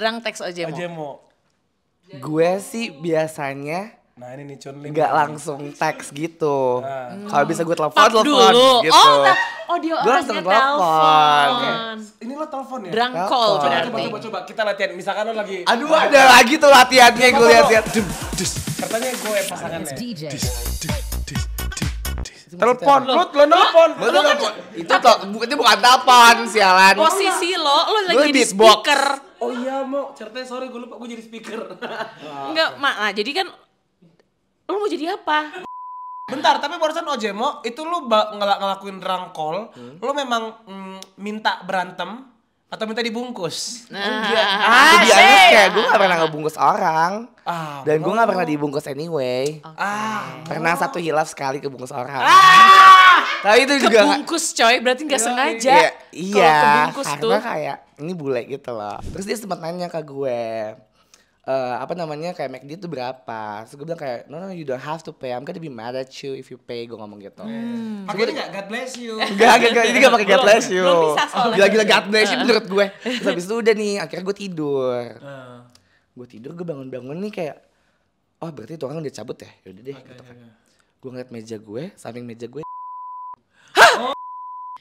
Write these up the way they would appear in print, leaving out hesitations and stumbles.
Drunk text Ojemo. Gue sih biasanya Nah ini nih Chunli. nggak langsung teks gitu. Kalau bisa gue Talk telepon dulu. gitu. Dia Gue langsung orangnya telepon. telepon. Ini lo telepon ya? Drunk call Telepon. berarti. Coba kita latihan. Misalkan lo lagi. Aduh ada lagi tuh latihannya gue lihat-lihat. Katanya gue pasangannya. DJ. Telepon, lo nelpon. Itu bukan telepon sialan. Posisi lo lagi Gue di beatbox. speaker. Oh iya mau, ceritanya sorry gue lupa gue jadi speaker. Enggak, nah jadi kan lo mau jadi apa? Bentar, tapi barusan Ojemo itu lu ngelakuin drunk call, lu memang minta berantem atau minta dibungkus? Nah, To be honest kayak gue gak pernah ngebungkus orang. Dan gue gak pernah dibungkus anyway. Pernah satu hilaf sekali kebungkus orang. Tapi itu juga kebungkus coy, berarti nggak sengaja. Iya, Kalau kebungkus karena tuh. kayak ini bule gitu loh. Terus dia sempat nanya ke gue, kayak McD itu berapa? Terus gue bilang kayak, no, you don't have to pay. I'm gonna be mad at you if you pay. Gue ngomong gitu. Pakai ini nggak? God bless you. Enggak, ini gak pakai God bless you. Belum bisa soalnya. Gila-gila God bless you menurut gue. Terus habis itu udah nih, akhirnya gue tidur. Gue bangun-bangun nih kayak, oh berarti itu orang udah cabut ya? Yaudah deh gitu kan. Gue ngeliat meja gue, samping meja gue.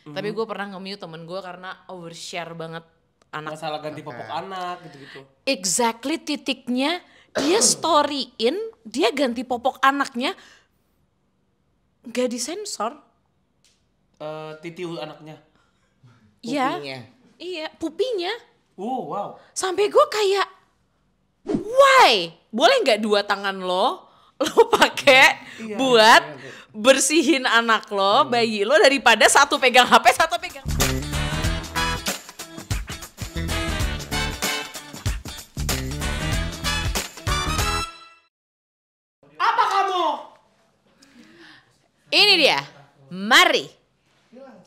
Tapi gue pernah nge-mute temen gue karena overshare banget anak. Masalah ganti popok anak gitu-gitu. Exactly titiknya dia storyin, dia ganti popok anaknya, nggak disensor. Titiu anaknya. Iya, Pupinya. iya pupinya. Wow. Sampai gue kayak, why? Boleh nggak 2 tangan lo pakai buat bersihin anak lo, bayi lo, daripada satu pegang HP, satu pegang. Apa kamu? Ini dia, mari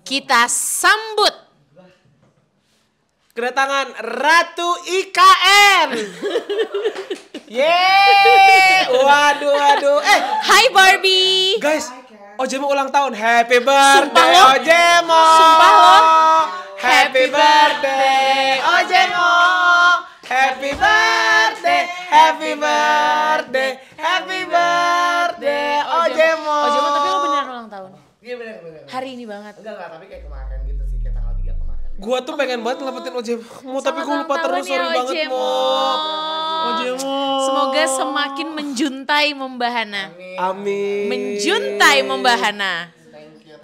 kita sambut Kedatangan Ratu IKN. Yeay, waduh. Hai Barbie. Guys, Ojemo ulang tahun. Happy birthday Sumpah lo. Ojemo. Sumpah lo. Happy birthday Ojemo. Happy birthday. Happy birthday. Happy birthday Ojemo. Ojemo, tapi lo beneran ulang tahun. Iya bener. Hari ini banget. Enggak, tapi kayak kemarin gitu sih, kayak tanggal 3 kemarin. Gua tuh pengen banget ngelepetin Ojemo, tapi gue lupa Selamat terus, ulang tahun sorry ya, banget Ojemo. Mo. Ojemo. Semoga semakin menjuntai membahana. Amin. Menjuntai membahana.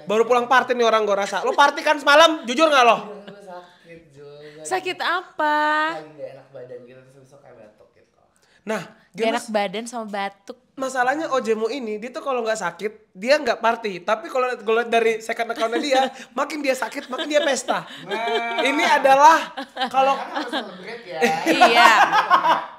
Baru pulang party nih orang gue rasa. Lo party kan semalam? Jujur gak lo? Gue sakit juga. Sakit apa? Lagi gak enak badan gitu, terus besok kayak batuk gitu. Nah, Gak enak badan sama batuk. masalahnya Ojemo ini, dia tuh kalau nggak sakit, dia nggak party. Tapi kalau gue lihat dari second account-nya dia, makin dia sakit, makin dia pesta. Ini adalah kalau Harus celebrate ya. Iya.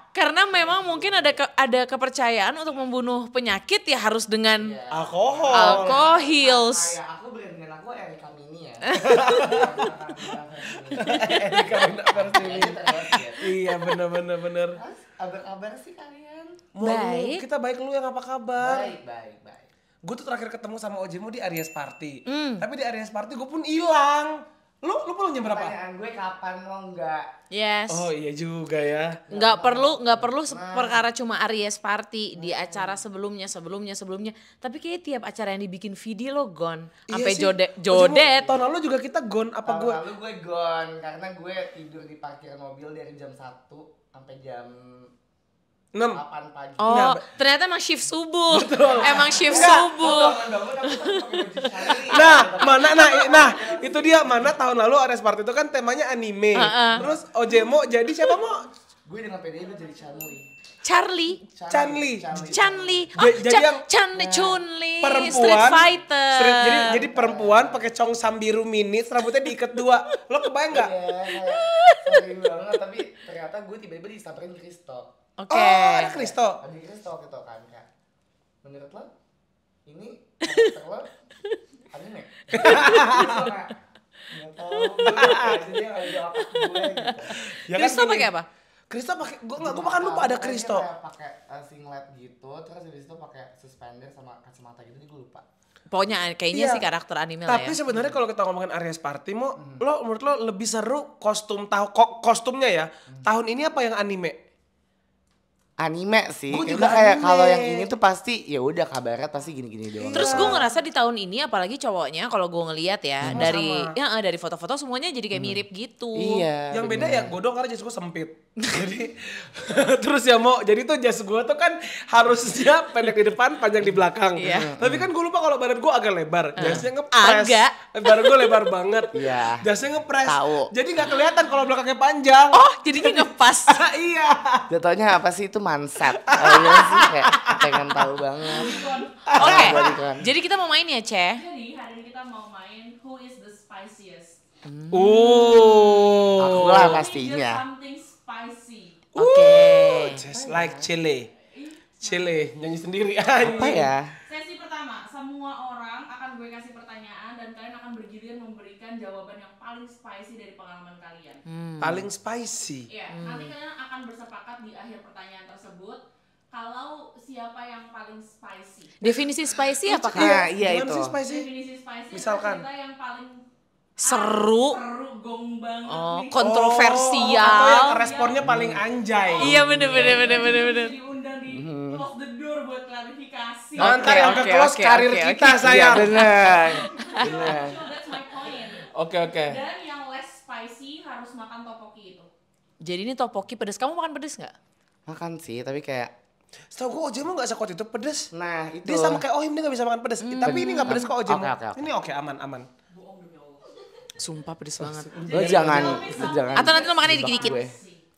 Karena memang mungkin ada kepercayaan untuk membunuh penyakit ya harus dengan alkohol. alkohols. Kayak aku dengan aku Erika Mini ya. Iya bener. Kabar sih kalian? Baik. Kita baik, lu yang apa kabar? Baik. Gue tuh terakhir ketemu sama Ojemo di Aries Party. Tapi di Aries Party gue pun hilang. Lu pulang jam berapa? Pertanyaan gue kapan lo enggak? Yes. Oh iya juga ya. Nggak perlu perkara cuma Aries Party di acara sebelumnya. Tapi kayak tiap acara yang dibikin video lo gone. Sampai Iya sih. jodet. Tahun lalu juga kita gone apa Tahun gue? lalu gue gone karena gue tidur di parkiran mobil dari jam 1 sampai jam 6. 8 pagi. Oh, Nah, ternyata emang shift subuh. Emang shift subuh. Nah, itu dia mana tahun lalu Aries Party itu kan temanya anime. Terus Ojemo jadi siapa Mo? Gue dengan PDI gue jadi Chunli. Jadi yang Chunli. Perempuan Street Fighter. jadi perempuan pakai cong biru mini, rambutnya diikat 2. Lo kebayang nggak? Sering banget, tapi ternyata gue tiba-tiba disamperin Kristo. Oke. Oh, ada Kristo. Ada Kristo gitu kan Kak. Menurut lo ini karakter lo anime? Nggak tahu, gue dia nggak jawab gue gitu. Ya kan Kristo gini. pakai apa? Kristo pakai gue bahkan lupa ada Kristo. Kayak pakai singlet gitu, terus habis itu pakai suspender sama kacamata gitu, gue lupa. Pokoknya kayaknya Iya. sih karakter anime lah Tapi ya. sebenarnya kalau kita ngomongin Aries Party, lo menurut lo lebih seru kostumnya ya. Tahun ini apa yang anime? Anime sih. Gua Karena juga kayak anime. kalau yang ini tuh pasti ya udah kabarnya pasti gini-gini doang. Terus gue ngerasa di tahun ini apalagi cowoknya kalau gue ngeliat ya dari foto-foto semuanya jadi kayak mirip gitu. Iya. Yang beda ya gue dong karena jas gue sempit. Jadi terus ya mau jadi tuh jas gue tuh kan harusnya pendek di depan, panjang di belakang. Iya. Tapi kan gue lupa kalau badan gue agak lebar. Jasnya ngepres. Agak. Badan gue lebar banget. Iya. Jasnya ngepres. Tahu. Jadi nggak kelihatan kalau belakangnya panjang. Oh jadinya ngepas. Iya. Jatuhnya apa sih itu manset? Iya sih kayak pengen tahu banget. Oke, Bodycon. jadi kita mau main ya, Ceh? Jadi hari ini kita mau main Who is the spiciest? Aku lah Just pastinya. something spicy. Oke. Just like chili. Chili nyanyi sendiri. Apa ya? Sesi pertama, semua orang akan gue kasih pertanyaan dan kalian akan bergiliran memberikan jawaban yang paling spicy dari pengalaman kalian. Paling spicy. Iya, nanti kalian akan bersepakat di akhir pertanyaan tersebut kalau siapa yang paling spicy. Definisi spicy apa kak? Nah, iya Gimana itu. sih spicy? Definisi spicy Misalkan. adalah cerita yang paling Seru. seru, gong banget Oh, nih. kontroversial. Atau yang responnya paling anjay. Iya bener. Diundang di close the door buat klarifikasi. Nanti yang ke close oke, karir oke, kita oke. sayang. Iya bener. Bener. So that's my point. Oke. Dan yang less spicy harus makan topoki itu. Jadi ini topoki pedes. Kamu makan pedes nggak? Makan sih tapi kayak Setahu gue Ojemo gak sekuat itu pedes. nah itu. Dia sama kayak Ohim, dia gak bisa makan pedes. Tapi ini gak pedes kok Ojemo. Oke. Ini oke, aman. Sumpah pedes banget. Lo jangan. Atau nanti lo makannya dikit-dikit. Gue.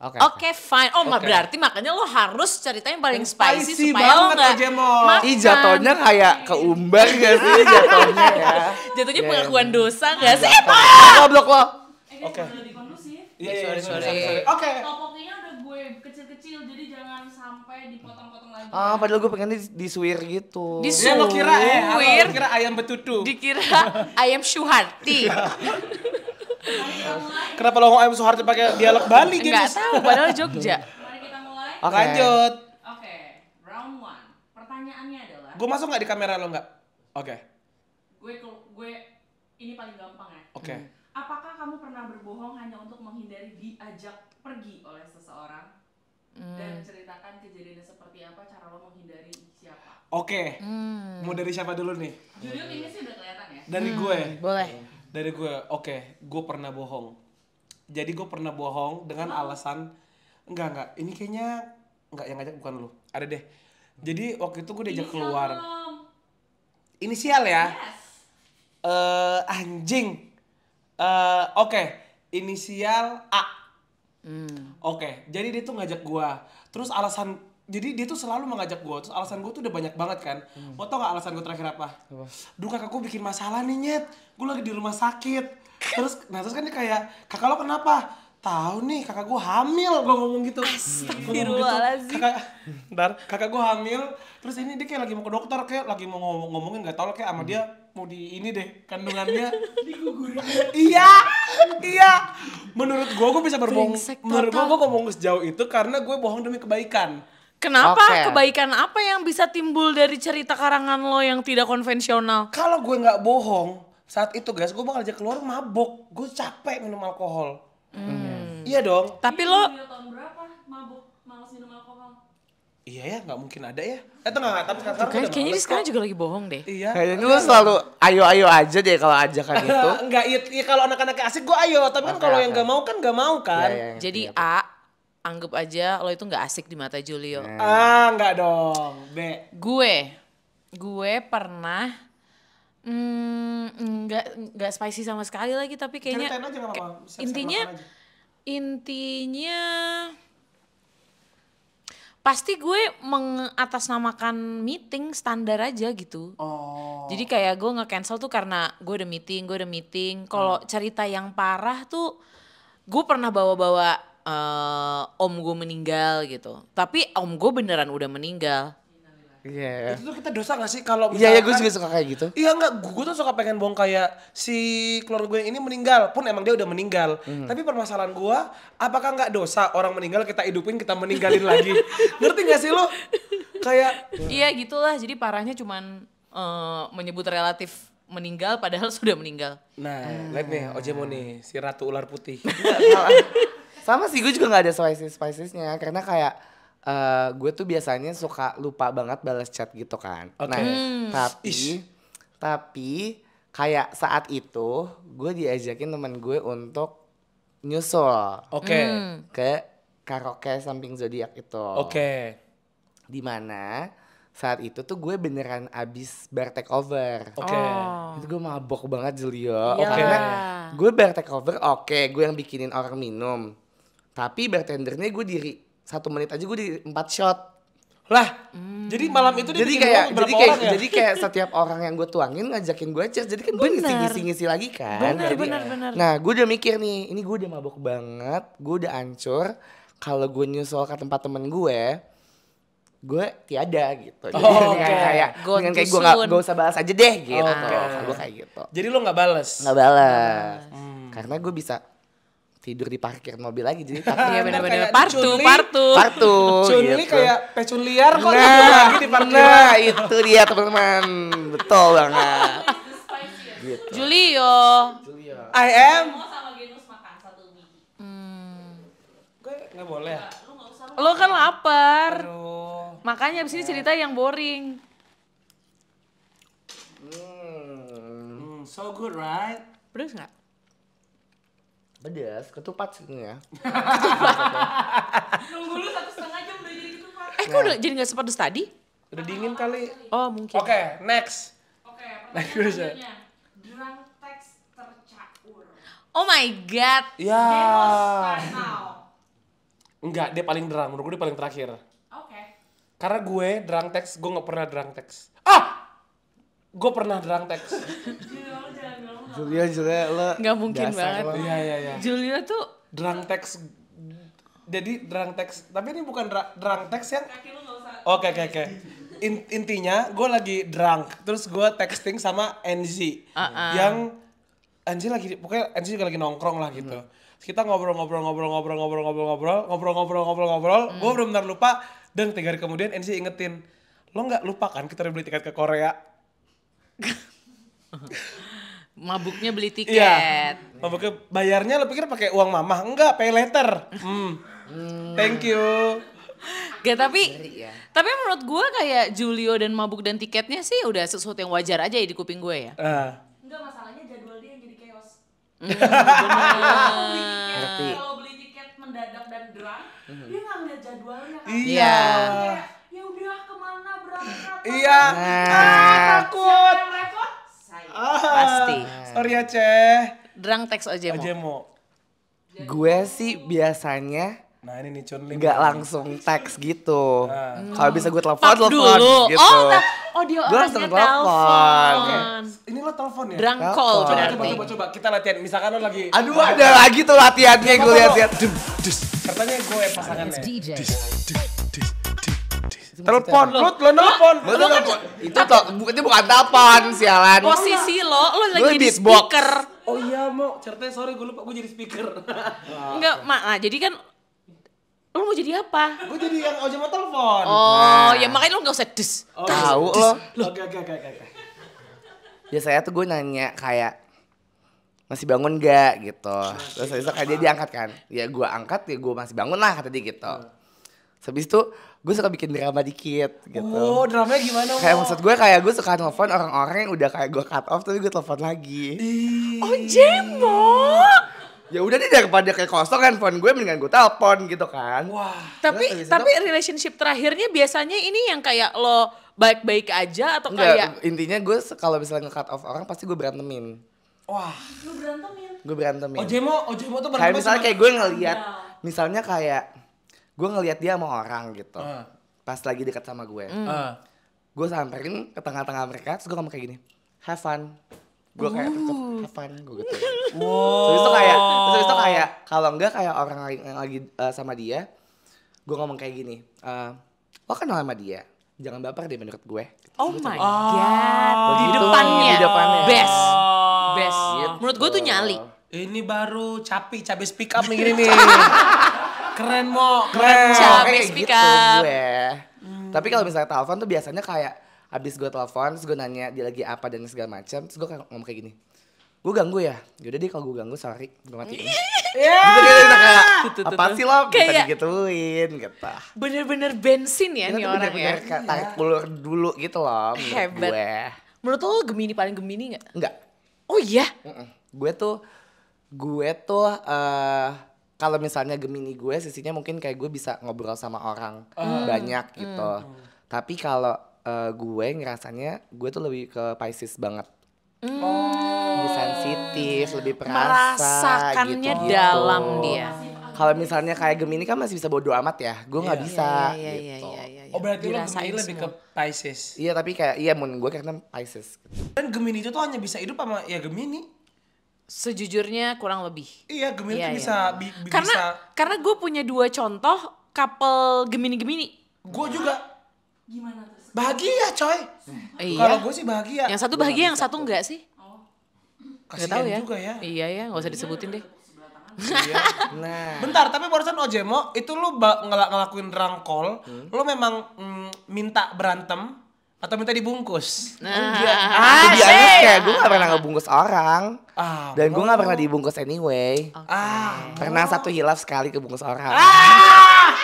Oke. Oke fine. Oh Oke. berarti makanya lo harus cerita yang paling spicy, Spicy supaya lo banget, nggak Ojemo. makan. Ih jatuhnya kayak keumbar gak sih jatuhnya ya? Jatuhnya Iya, pengakuan iya. dosa gak sih? Goblok lo. Oke. Guys, lebih kondusif. Iya, sorry. Oke. Topokinya udah gue kecil-kecil jadi jangan sampai dipotong-potong lagi. Ah, padahal gue pengen disuir gitu. Dia lo kira Suwir. lo kira ayam betutu. Dikira ayam Syuharti. Mari kita mulai. Kenapa lo ngomong ayam Soeharto pakai dialog Bali gitu? Enggak tahu padahal Jogja. Mari kita mulai. Oke. Lanjut. Oke, round 1. Pertanyaannya adalah Gue masuk gak di kamera lo nggak? Oke. gue ini paling gampang ya. Oke. Apakah kamu pernah berbohong hanya untuk menghindari diajak pergi oleh seseorang? Dan ceritakan kejadiannya seperti apa, cara lo menghindari siapa? Oke. Mau dari siapa dulu nih? Judul ini sih udah kelihatan ya. Dari gue. Boleh. Dari gue. Oke, gue pernah bohong. Jadi gue pernah bohong dengan alasan enggak. Ini kayaknya enggak yang ngajak bukan lu. Ada deh. Jadi waktu itu gue diajak keluar. Belum. Inisial ya. Yes. Anjing. Oke, inisial A. Oke, jadi dia tuh ngajak gua. Terus alasan, jadi dia tuh selalu mengajak gua. Terus alasan gua tuh udah banyak banget kan. Mau tau gak alasan gua terakhir apa? Duh kakak gua bikin masalah nih Nyet. Gua lagi di rumah sakit. Terus kan dia kayak, kakak lo kenapa? Tahu nih kakak gua hamil, gua ngomong gitu. Astagfirullahaladzim. Kakak gua hamil. Terus ini dia kayak lagi mau ke dokter, kayak lagi mau ngomongin nggak tahu lah kayak sama dia mau di ini deh kandungannya digugurin. Iya. Menurut gua bisa berbohong. Brengsek Menurut total. gua ngomong sejauh itu karena gue bohong demi kebaikan. Kenapa? Oke. Kebaikan apa yang bisa timbul dari cerita karangan lo yang tidak konvensional? Kalau gue nggak bohong saat itu guys, gue bakal ajak keluar mabok. Gue capek minum alkohol. Iya dong. Tapi lo Dia tahun berapa mabuk, malas minum alkohol? Iya ya, nggak mungkin ada ya. Enggak, tapi sekarang kayaknya udah dia males sekarang kok. juga lagi bohong deh. Iya. Kayaknya lu selalu ayo aja deh kalau ajakan itu. Enggak, iya kalau anak-anak asik gue ayo, tapi kan Oke, kalau yang oke. nggak mau kan nggak mau kan. Iya, iya. Jadi A, anggap aja lo itu nggak asik di mata Julio. Enggak dong. B. Gue pernah nggak spicy sama sekali lagi tapi kayaknya Ceritain aja nggak apa-apa. Share-share intinya makan aja. intinya pasti gue mengatasnamakan meeting standar aja gitu. Oh. Jadi kayak gue nge-cancel tuh karena gue udah meeting. Kalau cerita yang parah tuh gue pernah bawa-bawa om gue meninggal gitu. Tapi om gue beneran udah meninggal. Iya. Itu tuh kita dosa gak sih kalau Iya, gue misalkan- juga suka kayak gitu. Iya enggak, gue tuh suka pengen bohong kayak si keluarga gue yang ini meninggal, pun emang dia udah meninggal. Tapi permasalahan gue, apakah nggak dosa orang meninggal kita hidupin, kita meninggalin lagi? Ngerti gak sih lo? Kayak Iya gitulah. Jadi parahnya cuman menyebut relatif meninggal padahal sudah meninggal. Nah, lihat nih Ojemo nih, si ratu ular putih. Sama sih, gue juga gak ada spicesnya karena kayak gue tuh biasanya suka lupa banget balas chat gitu kan. Oke. Nah, tapi kayak saat itu gue diajakin teman gue untuk nyusul Oke. ke karaoke samping zodiak itu. Oke. Dimana saat itu tuh gue beneran abis bar takeover. Oke. Itu gue mabok banget Julio. Iya. Karena gue bar takeover gue yang bikinin orang minum. Tapi bartendernya gue diri 1 menit aja gue di 4 shot. Lah, jadi malam itu dia Jadi bikin kayak uang berapa orang ya? jadi kayak setiap orang yang gue tuangin ngajakin gue cheers. Jadi kan gue ngisi lagi kan. Benar. Nah gue udah mikir nih, ini gue udah mabok banget, gue udah hancur. Kalau gue nyusul ke tempat temen gue tiada gitu. Jadi kayak dengan kayak gue gak usah balas aja deh gitu. Kalau gue kayak gitu. Jadi lo nggak bales? Nggak balas. Karena gue bisa tidur di parkir mobil lagi jadi takut. Iya benar-benar. kayak Partu. Cunli gitu. kayak pecun liar kok Nah, tidur lagi di parkiran. nah itu dia teman-teman. Betul banget. Gitu. Julio. I am. Mau sama Genus makan 1 biji. Gue nggak boleh. Lu nggak usah. Lo kan lapar. Aduh. Makanya abis ini cerita yang boring. So good, right? Pedes nggak? Pedas, ketupat sih ini ya. Nunggu lu 1,5 jam udah jadi gitu Pak. Kok udah jadi nggak sepedes tadi? Udah dingin kali. Oh mungkin. Oke, next. Oke, Nah, pertanyaan gue bisa. selanjutnya. Drunk text tercaur. Oh my god. Ya. Right now. Enggak, dia paling drunk. Menurut gue dia paling terakhir. Oke. Karena gue drunk text, gue nggak pernah drunk text. Ah! Gue pernah drunk text. Jangan bilang lu Julia lo Nggak mungkin dasar banget. lo. Iya. Julio tuh Drunk text. Jadi drunk text, tapi ini bukan drunk text yang kaki lu nggak usah. Oke. Intinya gue lagi drunk, terus gue texting sama NZ yang NZ lagi, pokoknya NZ juga lagi nongkrong lah gitu. Terus kita ngobrol. Gue benar-benar lupa dan 3 hari kemudian NZ ingetin, lo nggak lupa kan kita udah beli tiket ke Korea? mabuknya beli tiket. Iya. Mabuknya bayarnya lo pikir pakai uang mamah? Enggak, pay later. Thank you. Gak tapi menurut gue kayak Julio dan mabuk dan tiketnya sih udah sesuatu yang wajar aja ya di kuping gue ya. Enggak, masalahnya jadwal dia yang jadi chaos. Ngerti. Kalau beli tiket mendadak dan drunk, dia nggak ngeliat jadwalnya kan. Iya. Kayak, ya udah kemana berangkat. Iya. Takut. Yang repot, saya. Pasti. Sorry ya, Ceh. Drunk text aja mau. Ojemo. Gue sih biasanya Nah, ini nih Chunli. nggak langsung teks gitu. Kalau bisa gue Pak telepon dulu. gitu. Oh dia Gue langsung orangnya telepon. telepon. Ini lo telepon ya? Drunk call Telepon. berarti. Coba kita latihan. Misalkan lo lagi Aduh ada lagi tuh latihannya gue lihat-lihat. katanya gue pasangannya. DJ. Telepon, lo nelpon. Itu bukan telepon sialan. Posisi lo lagi Gue di beatbox. speaker. Oh iya, Mo. Ceritanya sorry gue lupa gue jadi speaker. Enggak, nah, jadi kan lo mau jadi apa? Gue jadi yang Ojemo telepon. Oh, ya makanya lo gak usah des. Tahu lo. Oke. Biasanya tuh gue nanya kayak masih bangun gak gitu. Terus habis itu kayak dia diangkat kan. Ya gue angkat ya gue masih bangun lah kata dia gitu. Habis itu gue suka bikin drama dikit gitu. Oh, dramanya gimana, Mo? Kayak maksud gue kayak gue suka telepon orang-orang yang udah kayak gue cut off tapi gue telepon lagi. Oh, Jemo. Ya udah deh daripada kayak kosong handphone gue mendingan gue telepon gitu kan. Wah. Tapi relationship terakhirnya biasanya ini yang kayak lo baik-baik aja atau Enggak, kayak intinya gue kalau misalnya nge-cut off orang pasti gue berantemin. Wah. Lu berantemin. Gue berantemin. Ojemo tuh Kayak misalnya kayak gue ngeliat, Iya. misalnya kayak gue ngeliat dia sama orang gitu. Pas lagi dekat sama gue. Gue samperin ke tengah-tengah mereka terus gue ngomong kayak gini. Have fun. Gue kayak tetep have fun gue gitu. Terus itu kayak kalau enggak kayak orang yang lagi sama dia, gue ngomong kayak gini. Lo kenal sama dia? Jangan baper deh menurut gue. oh my god, di Begitu, depannya. di depannya. Best. Gitu. Menurut gue tuh nyali. Ini baru cabai speak up nih gini nih. Keren, Mo. Keren. Cabai Kayak speak gitu up. gue. Tapi kalau misalnya telepon tuh biasanya kayak Abis gue telepon, terus gue nanya dia lagi apa dan segala macam. Terus gue ngomong kayak gini, gue ganggu ya? Yaudah deh kalau gue ganggu, sorry, gue matiin. Gitu kayak, apa sih lo bisa Kayak- digituin gitu. Bener-bener bensin ya Kita nih tuh orang ya. bener-bener kayak tarik ulur dulu gitu loh menurut Hebat. gue. Menurut lo Gemini paling Gemini gak? Enggak. Oh iya? Gue tuh kalau misalnya Gemini gue sisinya mungkin kayak gue bisa ngobrol sama orang banyak gitu. Tapi kalau gue ngerasanya gue tuh lebih ke Pisces banget. Lebih sensitif, lebih perasa Merasakannya gitu. dalam dia. Kalau misalnya kayak Gemini kan masih bisa bodo amat ya. Gue nggak bisa Iya, gitu. Oh berarti lo Dirasain Gemini lebih ke semua. Pisces. Iya tapi kayak mun gue karena Pisces. Dan Gemini itu tuh hanya bisa hidup sama ya Gemini. Sejujurnya kurang lebih. Iya Gemini Iya, tuh iya. bisa Karena gue punya 2 contoh couple Gemini-Gemini. Gue juga Gimana tuh? bahagia coy. Iya. Kalau gue sih bahagia. Yang satu bahagia, yang satu enggak sih? Gak tahu Kasian ya. juga ya. Iya ya, nggak usah disebutin deh. Nah, Bentar, tapi barusan Ojemo itu lu ngelakuin rangkol, lu memang minta berantem atau minta dibungkus? Nah, to be honest kayak gue gak pernah ngebungkus orang. Ah, Dan gue gak pernah dibungkus anyway. Pernah satu hilaf sekali kebungkus orang.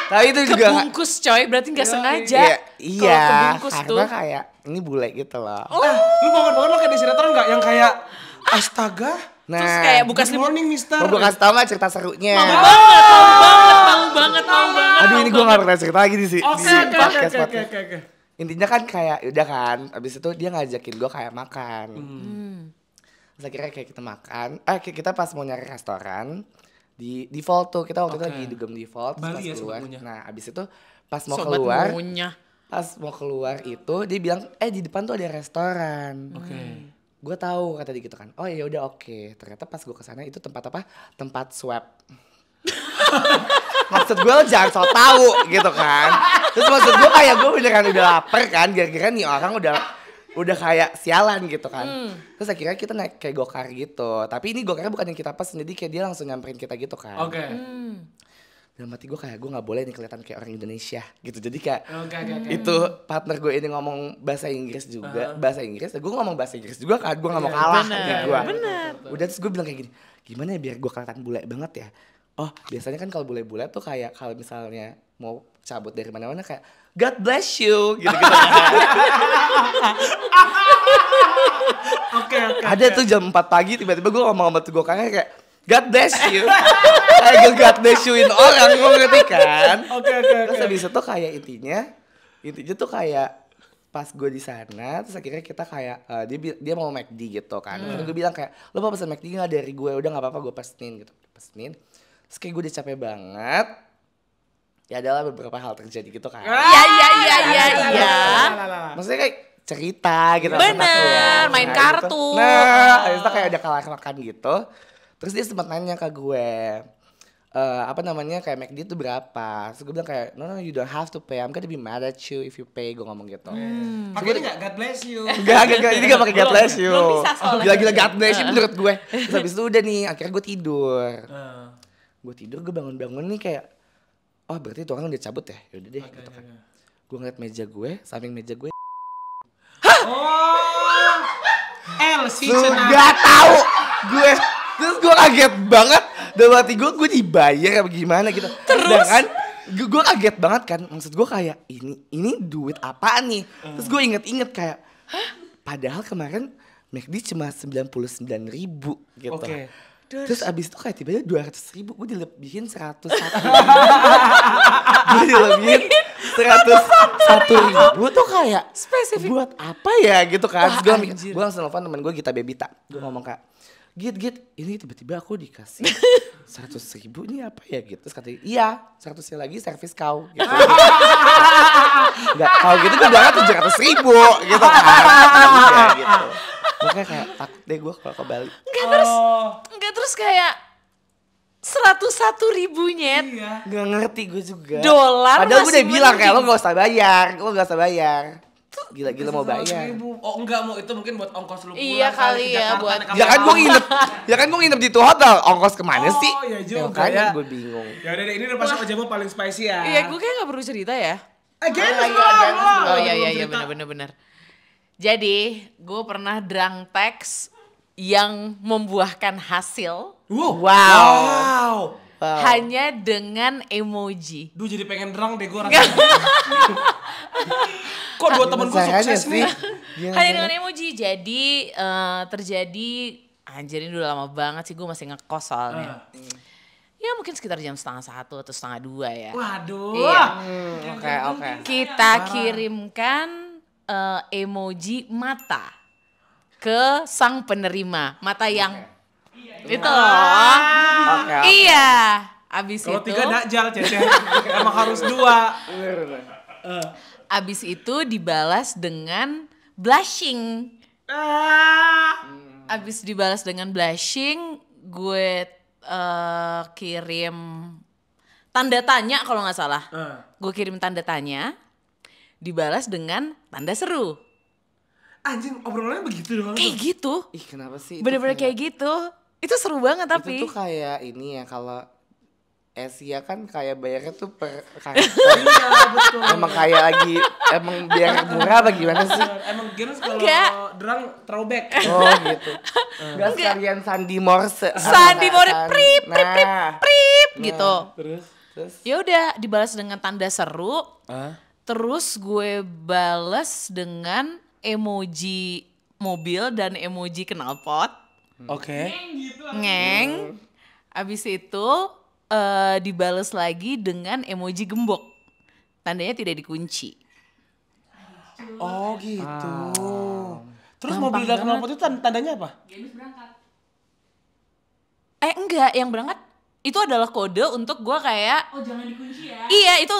Tapi itu juga nggak- kebungkus coy, berarti nggak sengaja. Iya, Kalau kebungkus karena tuh. kayak ini bule gitu loh. Lu bangun-bangun lo kayak di sinetron nggak yang kayak astaga? Nah, Terus kayak buka Good morning, Mister. mau gue kasih tau gak cerita serunya? Mau banget. Aduh ini gue gak pernah cerita lagi di Oke, podcast. oke. Intinya kan kayak udah kan, abis itu dia ngajakin gue kayak makan. Terus akhirnya kayak kita makan, kita pas mau nyari restoran di default tuh, kita waktu itu lagi dugem default, terus Bali pas ya keluar. sebetulnya. Nah abis itu pas mau Sobat keluar, maunya. itu dia bilang, di depan tuh ada restoran. Oke. Gue tahu kata dia gitu kan. Oh ya udah oke. Ternyata pas gue kesana itu tempat apa? Tempat swab. Maksud gue jangan so tau gitu kan. Terus maksud gue kayak gue beneran udah lapar kan. Gara-gara nih orang udah kayak sialan gitu kan. Terus akhirnya kita naik kayak gokar gitu. Tapi ini gokarnya bukan yang kita pesen. Jadi kayak dia langsung nyamperin kita gitu kan. Oke. Dalam hati gue kayak gue gak boleh nih kelihatan kayak orang Indonesia gitu. Jadi kayak Oke. itu partner gue ini ngomong bahasa Inggris juga. Bahasa Inggris, gue ngomong bahasa Inggris juga kan. Gue gak mau kalah gitu gue. Udah terus gue bilang kayak gini, gimana ya biar gue kelihatan bule banget ya. Oh biasanya kan kalau bule-bule tuh kayak kalau misalnya mau cabut dari mana-mana kayak God bless you gitu-gitu. Oke. Ada tuh jam 4 pagi tiba-tiba gue ngomong sama tuh gue kayak God bless you. Kayak God bless you-in orang, gue ngerti kan. Oke. Terus habis itu kayak intinya tuh kayak pas gue di sana, terus akhirnya kita kayak dia mau McD gitu kan. Terus gue bilang kayak, lo mau pesen McD nggak dari gue? Udah nggak apa-apa gue pesenin gitu. Terus kayak gue udah capek banget. Ya adalah beberapa hal terjadi gitu kan. Iya. Maksudnya kayak cerita gitu. Bener, maksudnya. main Nah, kartu. Gitu. Nah, habis itu kayak udah kelar makan gitu. Terus dia sempat nanya ke gue, kayak McD itu berapa? Terus gue bilang kayak, no, you don't have to pay. I'm gonna be mad at you if you pay. Gue ngomong gitu. Pakai ini nggak God bless you. Enggak, ini gak pakai God bless you. Belum bisa soalnya. Gila-gila God bless you menurut gue. Terus habis itu udah nih, akhirnya gue tidur. Gue bangun-bangun nih kayak, oh berarti itu orang udah cabut ya? Yaudah deh gitu kan. Gue ngeliat meja gue, samping meja gue. Oh. LC Gak tahu gue. Terus gue kaget banget. Dalam hati gue dibayar apa gimana gitu. Terus? Kan, gue kaget banget kan. Maksud gue kayak, ini duit apaan nih? Terus gue inget-inget kayak, padahal kemarin McD cuma 99.000 gitu. Oke. Terus abis itu kayak tiba-tiba 200.000, gue dilebihin 101. Gue dilebihin 101.000 tuh kayak Spesifik. buat apa ya gitu kan. Wah, Terus anjir. gue langsung nelfon temen gue Gita Bebita. Gue ngomong kayak, Git, ini tiba-tiba aku dikasih 100.000 ini apa ya gitu. Terus katanya, iya 100.000 lagi servis kau gitu. Enggak, kalau gitu gue bilangnya 700.000 gitu kan. Iya gitu. Makanya kayak takut deh gue kalau ke Bali. Enggak terus kayak 101.000 nyet. Iya. Gak ngerti gue juga. Dolar Padahal gue udah masih bilang kayak lo mending. gak usah bayar. Gila-gila mau bayar. Oh enggak mau itu mungkin buat ongkos lu pulang. Iya kali ke ya, Jakarta, buat- naik kapal Ya kan gue laut. nginep di itu hotel. Ongkos kemana sih? Oh iya juga Makanya ya. gue bingung. Ya udah deh, ini udah pasti Ojemo paling spicy ya. Iya, gue kayak gak perlu cerita ya. Again, Oh Oh iya benar. Jadi, gue pernah drunk text yang membuahkan hasil Wow. hanya dengan emoji. Duh jadi pengen drunk deh gue rasanya. Kok dua temen gue sukses nih? Hanya dengan emoji. Jadi terjadi, anjir ini udah lama banget sih, gue masih ngekos soalnya. Ya mungkin sekitar jam 1:30 atau 1:30 ya. Waduh. Iya. Oke. Kita kirimkan emoji mata ke sang penerima. Mata yang itu loh. Oke. Iya. Abis Kalau itu 3 dakjal Cece. Emang harus 2. abis itu dibalas dengan blushing. Abis dibalas dengan blushing, gue kirim tanda tanya kalau nggak salah. Gue kirim tanda tanya, dibalas dengan tanda seru. Anjing obrolannya begitu doang Kayak tuh. gitu. Ih kenapa sih? Bener-bener kayak gitu. Itu seru banget tapi. Itu tuh kayak ini ya kalau Asia kan kayak bayarnya tuh per karakter. Iya betul. Emang kayak lagi emang biar murah apa gimana sih? Emang Genus kalau Enggak. drunk throwback. Oh gitu. Enggak sekalian Sandi Morse. Sandi Morse, prip, Nah. prip gitu. Terus Ya udah dibalas dengan tanda seru. Terus gue balas dengan emoji mobil dan emoji knalpot. Oke. Ngeng. Abis itu dibales lagi dengan emoji gembok. Tandanya tidak dikunci. Oh gitu. Terus mobil dan knalpot itu tandanya apa? Genus berangkat. Enggak, yang berangkat itu adalah kode untuk gue kayak Oh jangan dikunci ya. iya, itu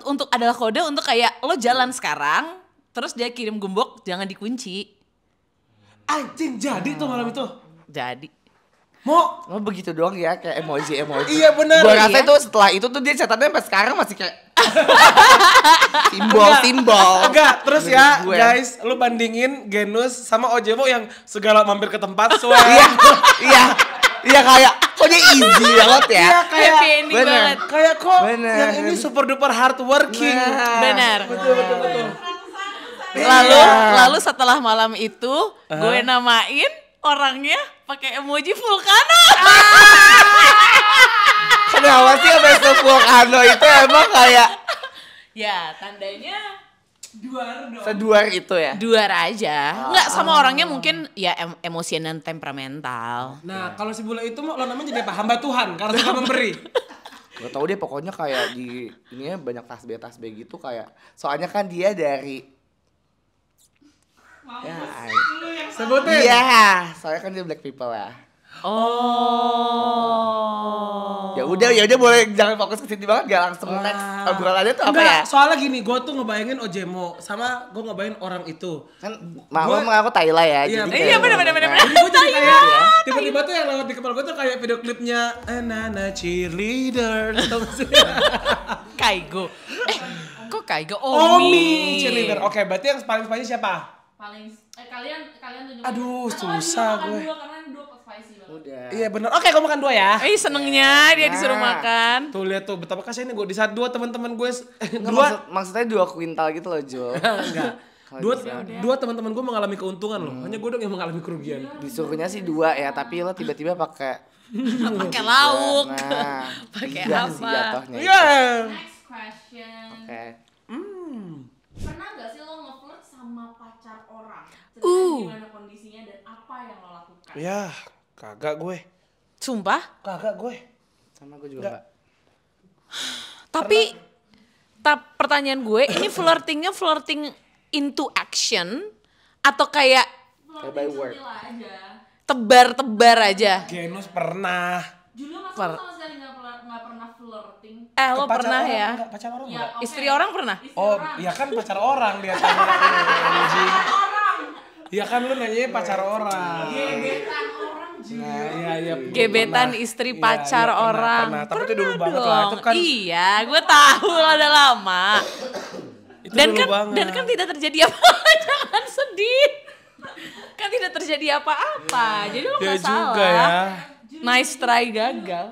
untuk adalah kode untuk kayak lo jalan sekarang, terus dia kirim gembok jangan dikunci. Anjing jadi tuh malam itu. Jadi Mau oh begitu doang ya kayak emoji. Iya bener. Gua rasa Iya. itu setelah itu tuh dia catatannya sampai sekarang masih kayak simbol. Enggak, terus ya Gue. guys, lu bandingin Genus sama Ojemo yang segala mampir ke tempat Iya kayak kok dia easy banget ya. Iya kayak happy ending bener. banget. kayak kok Bener. yang ini super duper hard working. Benar. Betul. Lalu setelah malam itu gue namain orangnya pakai emoji vulcano. Kenapa sih sampai se-vulcano itu emang kayak Ya, tandanya seduar itu ya? duar aja. Enggak, sama orangnya mungkin ya emosian dan temperamental. Nah, kalau si bule itu lo namanya jadi apa? Hamba Tuhan karena suka memberi. Gak tau deh pokoknya kayak di ininya banyak tasbih gitu kayak soalnya kan dia dari ya Sebutin. iya soalnya kan dia black people ya. Oh. Ya udah boleh jangan fokus ke situ banget gak langsung next obrolannya tuh apa Enggak, ya? soalnya gini, gue tuh ngebayangin Ojemo sama gue ngebayangin orang itu. Kan mau mengaku Thailand ya. Iya, jadi iya, kayak- bener. Jadi gue jadi kayak tiba-tiba tuh yang lewat di kepala gue tuh kayak video klipnya Nana cheerleader. Tau gak sih? Kaigo. Kok Kaigo? Omi cheerleader. Oke, berarti yang paling spicy siapa? Paling kalian tunjukin. Aduh, Atau kalian susah makan gue. dua, karena dua spicy banget. Udah. Iya bener. Oke, gue makan 2 ya. Senengnya dia disuruh makan. Tuh lihat tuh betapa kasih ini gue di saat 2 teman-teman gue Enggak, maksudnya 2 kuintal gitu loh Jo. enggak. Kalau Dua teman-teman gue mengalami keuntungan loh. Hanya gue dong yang mengalami kerugian. disuruhnya sih 2 ya, tapi lo tiba-tiba pakai Pakai lauk. nah, Pakai lidah sih apa? jatuhnya. Iya. Next question. Oke. Pernah gak sih lo nge-flirt sama pacar orang? Ceritain gimana kondisinya dan apa yang lo lakukan? Ya, kagak gue. Sumpah. Kagak gue. Sama gue juga enggak. Tapi pertanyaan gue, ini flirting into action atau kayak by word. Gila aja. tebar-tebar aja? Genus pernah. Julio masa lo sama sekali gak pernah flirting? Lo Pacar pernah orang, ya? Enggak, pacar orang Ya, enggak? oke. Istri orang pernah? Istri Oh, orang. ya kan pacar orang dia tanya. Anjing. Orang. Ya kan lu nanyanya pacar orang. Gebetan orang juga. Nah, iya. Gebetan Pernah. istri Iya, pacar iya, pernah, orang. pernah. Tapi itu dulu Pernah banget lah. Itu dong. kan Iya, gue tahu lah udah lama. itu Dan dulu kan banget. dan kan tidak terjadi apa-apa. Jangan sedih. Kan tidak terjadi apa-apa. Jadi lo Ya nggak salah. juga ya. Nice try gagal.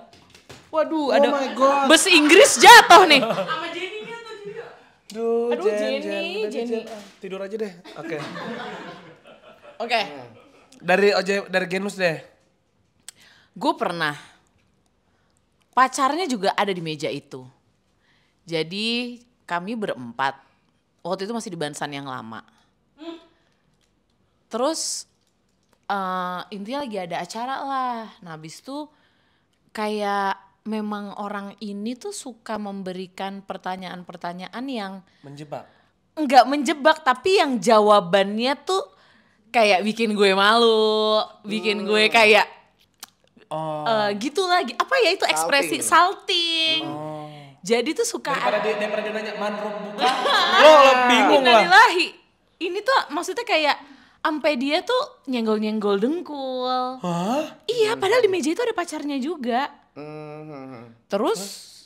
Waduh, Oh ada my God. bus Inggris jatuh nih. Sama Jenny-nya tuh juga. Duh, Aduh, Jenny. Tidur aja deh. Oke. Oke. Dari Genus deh. Gue pernah. Pacarnya juga ada di meja itu. Jadi kami berempat. Waktu itu masih di Bansan yang lama. Terus intinya lagi ada acara lah. Nah habis itu kayak memang orang ini tuh suka memberikan pertanyaan-pertanyaan yang Menjebak. nggak menjebak, tapi yang jawabannya tuh kayak bikin gue malu, bikin gue kayak gitu lagi. Apa ya itu ekspresi salting. Jadi tuh suka Daripada dia nanya manrop buka. Lo bingung lah. Innalillahi. Ini tuh maksudnya kayak ampe dia tuh nyenggol-nyenggol dengkul. Hah? Iya, padahal di meja itu ada pacarnya juga. Terus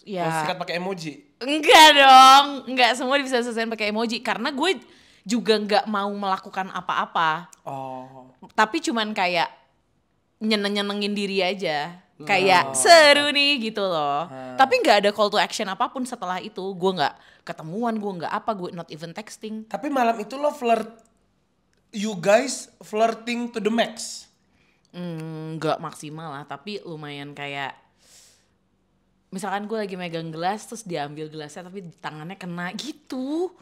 ya Sikat pakai emoji. enggak dong, enggak semua bisa selesaiin pakai emoji karena gue juga enggak mau melakukan apa-apa. Oh. Tapi cuman kayak nyenengin diri aja. Kayak seru nih gitu loh. Tapi enggak ada call to action apapun setelah itu. Gue enggak ketemuan, gue enggak apa, gue not even texting. Tapi malam itu lo you guys flirting to the max. Enggak maksimal lah, tapi lumayan kayak misalkan gue lagi megang gelas terus dia ambil gelasnya tapi tangannya kena gitu.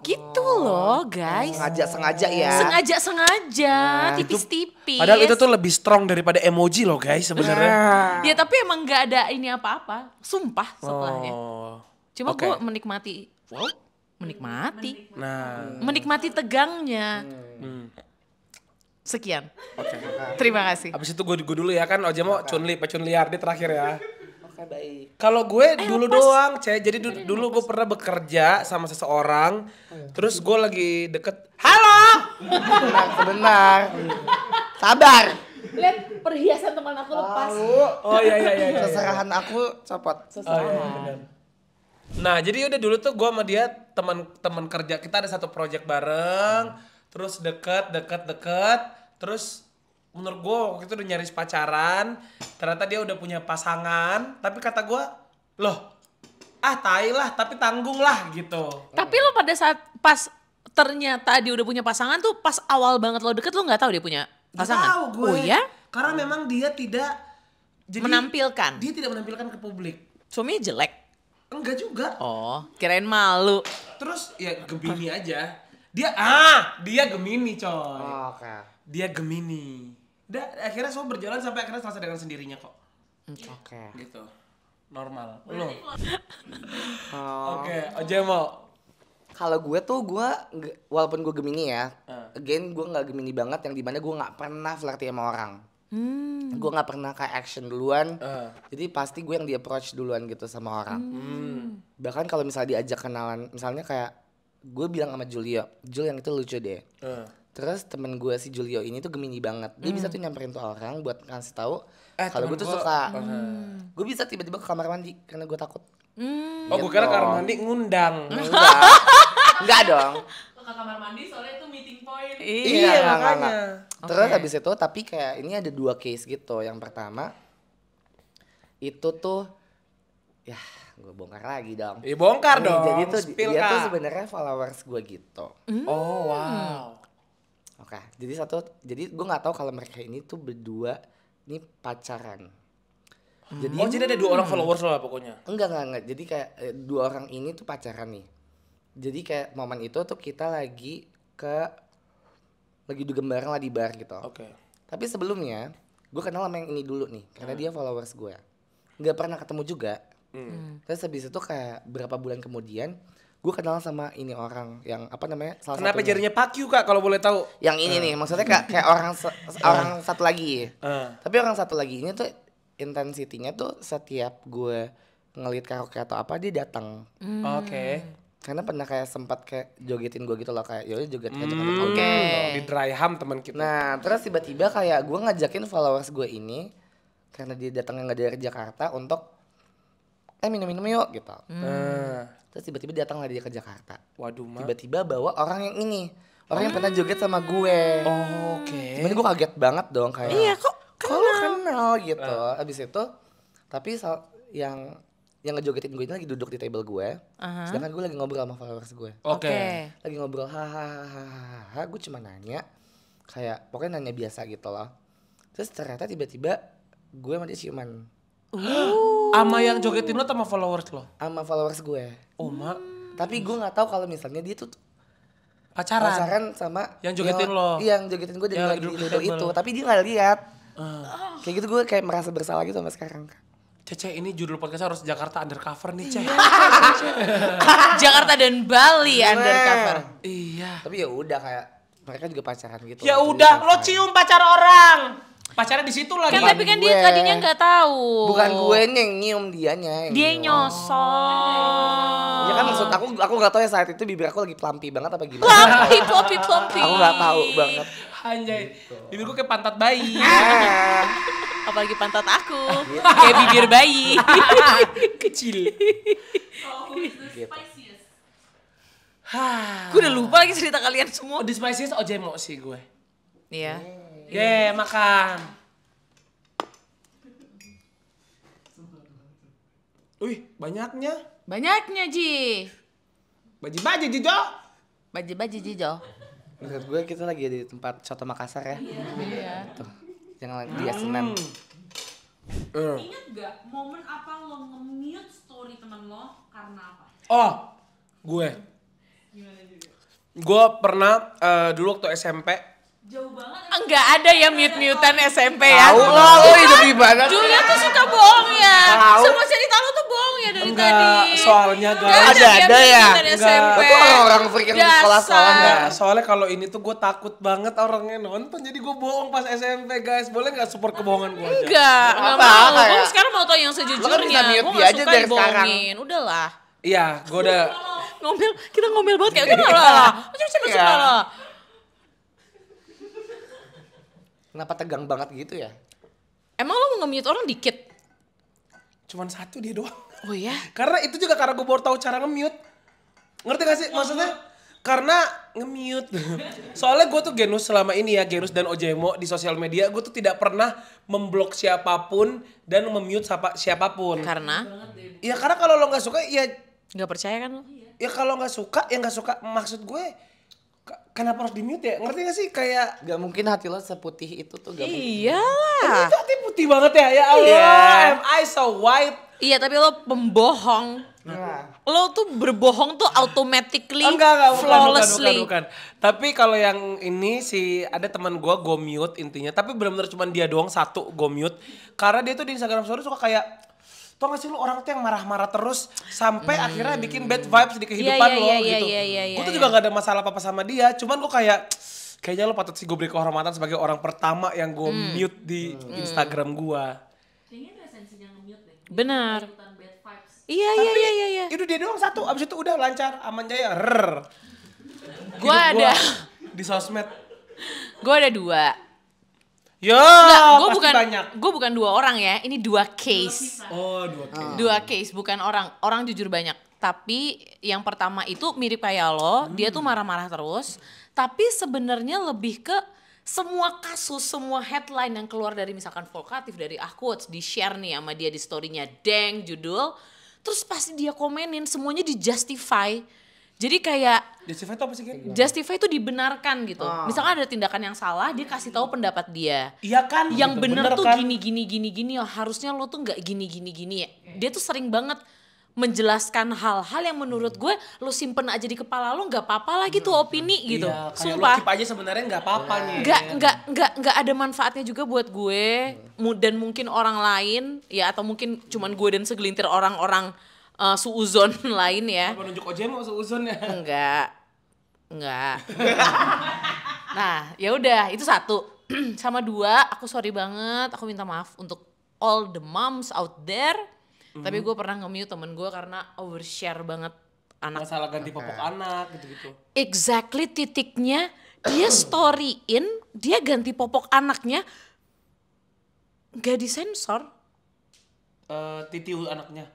Gitu loh guys. Sengaja ya. Sengaja, tipis-tipis. Padahal itu tuh lebih strong daripada emoji loh guys sebenarnya. Ya tapi emang nggak ada ini apa-apa. Sumpah setelahnya. Oh. Cuma Oke. gue menikmati. Wow, menikmati. Nah. Menikmati tegangnya. Sekian. Oke. Terima kasih. Abis itu gue dulu ya kan Oja mau Pecun Liar di terakhir ya. Oke, baik. Kalau gue dulu doang, Jadi dulu gue pernah bekerja sama seseorang, terus gue lagi deket. Halo. Sebentar. Sabar. Lihat perhiasan teman aku lepas. Oh iya. Seserahan aku copot. Oh, iya, benar. Nah jadi udah dulu tuh gue sama dia teman kerja, kita ada satu project bareng, terus deket, terus menurut gue waktu itu udah nyaris pacaran, ternyata dia udah punya pasangan, tapi kata gue, loh, tai lah, tapi tanggung lah gitu. Tapi lo pada saat pas ternyata dia udah punya pasangan tuh pas awal banget lo deket lo nggak tahu dia punya pasangan. Tahu gue. Oh ya? Karena memang dia tidak Menampilkan. Dia tidak menampilkan ke publik. Suaminya jelek. Enggak juga. Oh, kirain malu. Terus ya Gemini aja. Dia Gemini coy. Oke. Dia Gemini. Udah akhirnya semua berjalan sampai akhirnya selesai dengan sendirinya kok. Oke. Gitu. Normal. Lo. Oh. Oke, Oja mau. Kalau gue tuh walaupun gue Gemini ya, again gue nggak Gemini banget yang dimana gue nggak pernah flirty sama orang. Gue nggak pernah kayak action duluan, jadi pasti gue yang di approach duluan gitu sama orang. Bahkan kalau misalnya diajak kenalan, misalnya kayak gue bilang sama Julio, Jul yang itu lucu deh. Terus temen gue si Julio ini tuh Gemini banget, dia bisa tuh nyamperin tuh orang buat ngasih tahu kalau gue tuh suka. Gue bisa tiba-tiba ke kamar mandi karena gue takut. Oh, gue kira kamar mandi ngundang. Enggak dong. Ke kamar mandi soalnya itu meeting point. Iya, makanya. enggak. Terus habis itu tapi kayak ini ada 2 case gitu. Yang pertama itu tuh ya gue bongkar lagi dong. Bongkar Nih, dong. Jadi tuh Spill, dia tuh Kak. sebenarnya followers gue gitu. Oh, wow. Oke, jadi gue nggak tahu kalau mereka ini tuh berdua nih pacaran. Jadi Jadi ada 2 orang followers lo lah pokoknya. enggak. Jadi kayak 2 orang ini tuh pacaran nih. Jadi kayak momen itu tuh kita lagi dugem bareng lah di bar gitu. Oke. Tapi sebelumnya gue kenal sama yang ini dulu nih karena dia followers gue. Nggak pernah ketemu juga. Terus habis itu kayak berapa bulan kemudian gue kenal sama ini orang yang apa namanya salah Kenapa satunya. jarinya Pakyu Kak kalau boleh tahu? Yang ini nih maksudnya kayak orang satu lagi. Tapi orang satu lagi ini tuh intensitinya tuh setiap gue ngeliat karaoke atau apa dia datang. Oke. Karena pernah kayak sempat kayak jogetin gue gitu loh kayak yaudah joget aja Oke. Di dry ham teman kita. Nah terus tiba-tiba kayak gue ngajakin followers gue ini karena dia datangnya nggak dari Jakarta untuk minum-minum yuk gitu. Terus tiba-tiba datang lah dia ke Jakarta. Waduh, Mak. Tiba-tiba bawa orang yang ini, orang yang pernah joget sama gue. Oh, oke. Cuman gue kaget banget dong kayak. Iya kok Kok lu kenal gitu. Abis itu tapi yang yang ngejogetin gue ini lagi duduk di table gue. Sedangkan gue lagi ngobrol sama followers gue. Oke. Lagi ngobrol hahaha, gue cuma nanya kayak pokoknya nanya biasa gitu loh. Terus ternyata tiba-tiba gue sama dia ciuman Sama yang jogetin lo sama followers lo? sama followers gue. Oh mak. Tapi gue nggak tahu kalau misalnya dia tuh Pacaran sama Yang jogetin lo? Iya, yang jogetin gue dan Yang lagi duduk di di table table. itu. Tapi dia nggak lihat. Kayak gitu gue kayak merasa bersalah gitu sampai sekarang. Cece, ini judul podcast harus Jakarta Undercover nih, Cece. Jakarta dan Bali undercover. Iya. Tapi ya udah kayak mereka juga pacaran gitu. Ya Jadi udah, fine. lo cium pacar orang. Pacarnya di situ lagi. Kan tapi kan dia gue. tadinya nggak tahu. Bukan gue yang nyium, dianya yang Dia nyium. nyosor. Ya kan maksud aku nggak tahu ya saat itu bibir aku lagi plumpi banget apa gimana. Plompi. Aku nggak tahu banget. Anjay. Bibir gue kayak pantat bayi. Apalagi pantat aku. Kayak bibir bayi. Kecil. So who is the spiciest? Gue udah lupa lagi cerita kalian semua. The spiciest Ojemo sih gue. Iya. Makan. Wih, banyaknya. Banyaknya Ji. Baji-baji, Jijo. Baji Jijo. Menurut gue kita lagi di tempat soto Makassar ya. Iya. Tuh, yang di Senen. Ingat gak momen apa lo nge-mute story temen lo karena apa? Oh, gue. Gimana juga? Gue pernah dulu waktu SMP. Jauh banget. Enggak ada ya mute-mutean SMP ya. Tahu lo hidup di mana? Julia tuh suka bohong ya. Tahu. Semua cerita lo tuh bohong ya dari Enggak, tadi. soalnya Nggak guys. Ada ya? mute-mutean Enggak. SMP. Itu orang-orang freak yang di sekolah-sekolah Dasar. enggak? Soalnya kalau ini tuh gue takut banget orangnya nonton, jadi gue bohong pas SMP guys. Boleh nggak support kebohongan gue aja? Enggak Apa, mau. kayak- Gue sekarang mau tau yang Lo kan sejujurnya. bisa mute Gue dia gak aja suka dari sekarang. dibohongin. Udahlah. Iya, gue udah. Ngomel, kita ngomel banget kayak gimana lah. Macam-macam Iya. lah. Kenapa tegang banget gitu ya? Emang lo mau nge-mute orang dikit? Cuman satu dia doang. Oh ya? Karena itu juga karena gue baru tahu cara nge-mute. Ngerti gak sih maksudnya? Karena nge-mute. Soalnya gue tuh Genus selama ini ya, Genus dan Ojemo di sosial media, gue tuh tidak pernah memblok siapapun dan mem-mute siapapun. Karena? Ya karena kalau lo gak suka ya Gak percaya kan lo? ya kalau nggak suka ya nggak suka. Maksud gue kenapa harus di-mute ya? Ngerti gak sih kayak Gak mungkin hati lo seputih itu tuh gak mungkin. Iyalah. itu hati putih banget ya. Ya Allah, Iya. am I so white? Iya tapi lo pembohong. Nah, Lo tuh berbohong tuh automatically Enggak, flawlessly. bukan. Tapi kalau yang ini sih ada teman gue mute intinya. Tapi benar-benar cuma dia doang satu gue mute. Karena dia tuh di Instagram story suka kayak, tau gak sih lu orang tuh yang marah-marah terus sampai akhirnya bikin bad vibes di kehidupan Iya, lo iya, gitu. iya, Gue tuh juga gak ada masalah apa-apa sama dia. Cuman gue kayak, kayaknya lo patut sih gue beri kehormatan sebagai orang pertama yang gue mute di Instagram gue. Kayaknya itu esensinya nge-mute deh. Benar. Ikutan bad vibes. Iya. Itu dia doang satu, abis itu udah lancar, aman jaya, rrrr. Gue Hidup ada. di sosmed. Gue ada 2. Ya, Enggak, banyak. gue bukan 2 orang ya. Ini 2 case. Oh, 2 case. 2 case, bukan orang. Orang jujur banyak. Tapi yang pertama itu mirip kayak lo, dia tuh marah-marah terus. Tapi sebenarnya lebih ke semua kasus, semua headline yang keluar dari misalkan Volkatif, dari Quotes, di share nih sama dia di story-nya, deng judul. Terus pasti dia komenin, semuanya di justify. Jadi kayak Justify itu apa sih, Gen? justify itu dibenarkan gitu. Misalkan ada tindakan yang salah, dia kasih tahu pendapat dia. Iya kan? Yang gitu, bener tuh kan? gini oh, harusnya lo tuh nggak gini ya. Dia tuh sering banget menjelaskan hal-hal yang menurut gue lo simpen aja di kepala lo, nggak apa-apa lagi tuh opini gitu. Iya, kayak Sumpah. lo keep aja sebenarnya nggak apa-apa nih. Nggak ada manfaatnya juga buat gue dan mungkin orang lain ya, atau mungkin cuman gue dan segelintir orang-orang suuzon lain ya. Apa nunjuk Ojemo seuzon ya? Enggak. Nah, ya udah itu 1. Sama 2, aku sorry banget, aku minta maaf untuk all the moms out there. Tapi gue pernah nge-mute temen gue karena overshare banget anak. Masalah ganti popok anak gitu-gitu. Exactly titiknya dia storyin, dia ganti popok anaknya, gak disensor. Titiu anaknya.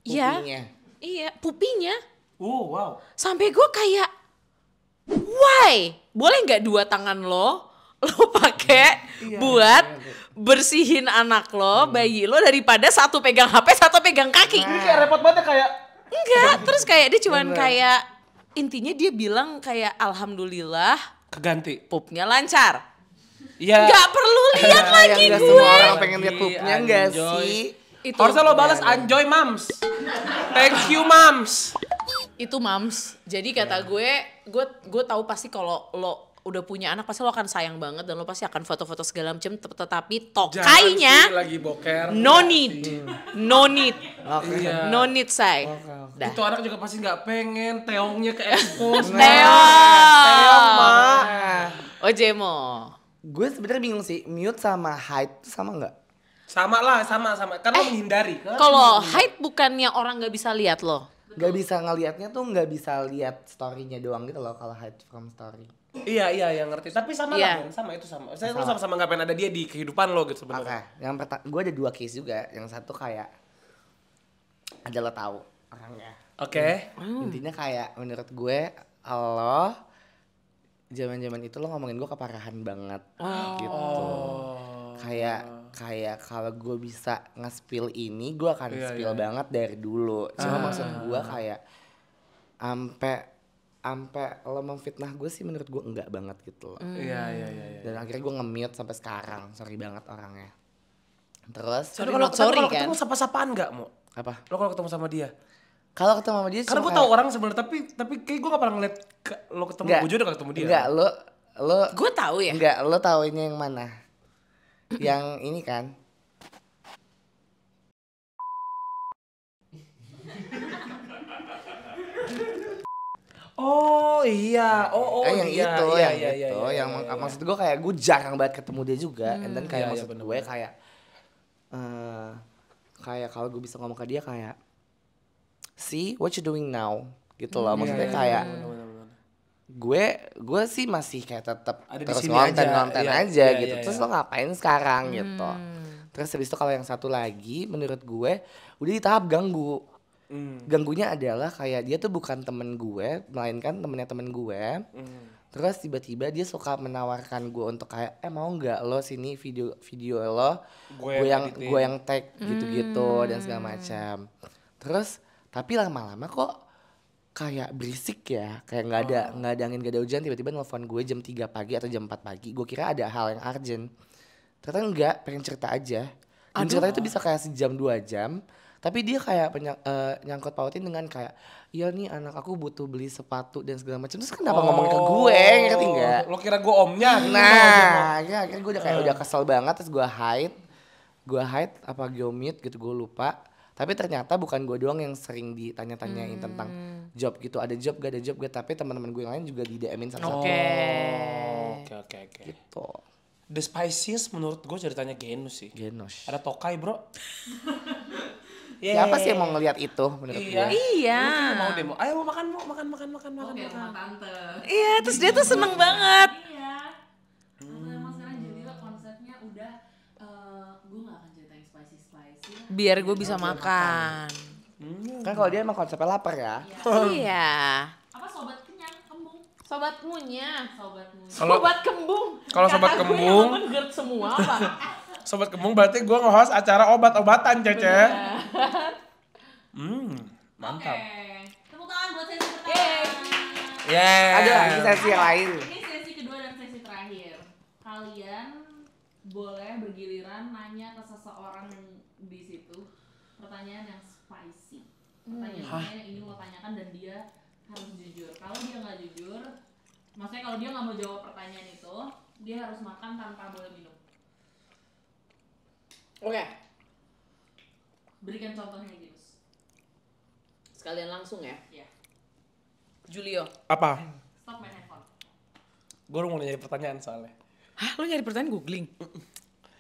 Iya. pupinya. Iya, pupinya. Wow. Sampai gue kayak, why? Boleh nggak 2 tangan lo lo pakai buat bersihin anak lo, bayi lo, daripada satu pegang HP, satu pegang kaki. Ini kayak repot banget ya, kayak Enggak, terus kayak dia cuman kayak intinya dia bilang kayak alhamdulillah keganti. pupnya lancar. Iya. Nggak perlu lihat lagi Yang gak gue. semua orang pengen lihat pupnya enggak Anjoy. sih? Itu Harusnya lo balas enjoy mams. Thank you mams. itu mams. Jadi kata gue tahu pasti kalau lo udah punya anak pasti lo akan sayang banget dan lo pasti akan foto-foto segala macam, tetapi Jangan tokainya sih lagi boker. no need. No need. Oke. Iya. No need, say. Dah. Itu anak juga pasti nggak pengen teongnya ke expose. Teong, Mak. Oh Jemo. Gue sebenarnya bingung sih, mute sama hide tuh sama nggak? Sama lah, sama. Kan lo menghindari. Kan? Kalau hide bukannya orang nggak bisa lihat lo. Gak bisa ngelihatnya tuh nggak bisa lihat story-nya doang gitu loh kalau hide from story. Iya, ngerti. Tapi sama Iya. lah, Ben. Sama itu sama. Saya lo sama-sama nggak pengen ada dia di kehidupan lo gitu Oke, sebenarnya. yang pertama gue ada 2 case juga. Yang satu kayak ada lo tahu orangnya. Oke. Intinya kayak menurut gue lo zaman-zaman itu lo ngomongin gue keparahan banget gitu. Kayak kalau gue bisa nge-spill ini, gue akan spill banget dari dulu. Cuma maksud gue kayak ampe lo memfitnah gue sih menurut gue enggak banget gitu loh. Iya. Dan akhirnya gue nge-mute sampai sekarang. Sorry banget orangnya. Terus Kalau Kalau kan. ketemu sapa-sapaan nggak, Mo? apa? Lo kalau ketemu sama dia? Kalau ketemu sama dia Karena cuma gue tahu orang sebenarnya, tapi kayak gue gak pernah ngeliat lo ketemu. Enggak. Gue juga udah ketemu dia. Enggak, lo Gue tahu ya. enggak, lo tahu ini yang mana? Yang ini kan? Oh iya, yang iya, itu, iya, yang iya, itu, iya, yang iya. maksud gue kayak gue jarang banget ketemu dia juga, and then kayak Iya, maksud bener, gue kayak kayak kalau gue bisa ngomong ke dia kayak, see what you doing now, gitu loh, maksudnya kayak gue sih masih kayak tetap Ada di terus sini aja, ngonten iya, aja iya, gitu, iya, terus iya. lo ngapain sekarang gitu, terus habis itu kalau yang satu lagi menurut gue udah di tahap ganggu. Ganggunya adalah kayak dia tuh bukan temen gue, melainkan temennya temen gue. Terus tiba-tiba dia suka menawarkan gue untuk kayak mau nggak lo sini video lo, gue yang tag gitu-gitu dan segala macam. Terus tapi lama-lama kok kayak berisik ya, kayak nggak ada angin, nggak ada hujan, tiba-tiba nelfon gue jam 3 pagi atau jam 4 pagi. Gue kira ada hal yang urgent. Ternyata enggak, pengen cerita aja. Dan cerita itu bisa kayak sejam 2 jam. Tapi dia kayak nyangkut pautin dengan kayak, iya nih anak aku butuh beli sepatu dan segala macam. Terus kenapa ngomong ke gue, ngerti nggak? Lo kira gue omnya? Gitu. Nah, ya akhirnya gue udah kesel banget, terus gue hide apa gue mute gitu, gue lupa. Tapi ternyata bukan gue doang yang sering ditanya-tanyain tentang job gitu. Ada job gak, tapi teman-teman gue yang lain juga di DM-in satu-satu. Oke. Gitu. The spiciest menurut gue ceritanya Genus sih. Genos. Ada Tokai, bro. Siapa sih yang mau ngeliat itu menurut gue? Iya. Mau demo. Ayo makan. Oke, sama tante. Iya, terus dia tuh seneng banget. Iya. Atau emang sekarang jadi konsepnya udah gue gak akan ceritain spicy. Biar gue bisa makan. Kan kalau dia emang konsepnya lapar ya. Iya. Apa sobat kenyang, kembung. Sobatmunya. Sobatmu. Sobat kembung. Kalau sobat Kata gue kembung. yang nge-GERD semua apa? Sobat Kembung berarti gue nge-host acara obat-obatan, Cece. Mantap. Oke. Tepuk tangan buat sesi pertama. Ada lagi sesi yang lain. Ini sesi kedua dan sesi terakhir. Kalian boleh bergiliran nanya ke seseorang yang di situ pertanyaan yang spicy. Pertanyaan yang ingin lo tanyakan dan dia harus jujur. Kalau dia nggak jujur, maksudnya kalau dia nggak mau jawab pertanyaan itu, dia harus makan tanpa boleh minum. Oke. Berikan contohnya Ginus. Sekalian langsung ya. Ya. Julio. Apa? Stop main handphone. Gue mau nyari pertanyaan soalnya. Hah, lu nyari pertanyaan googling?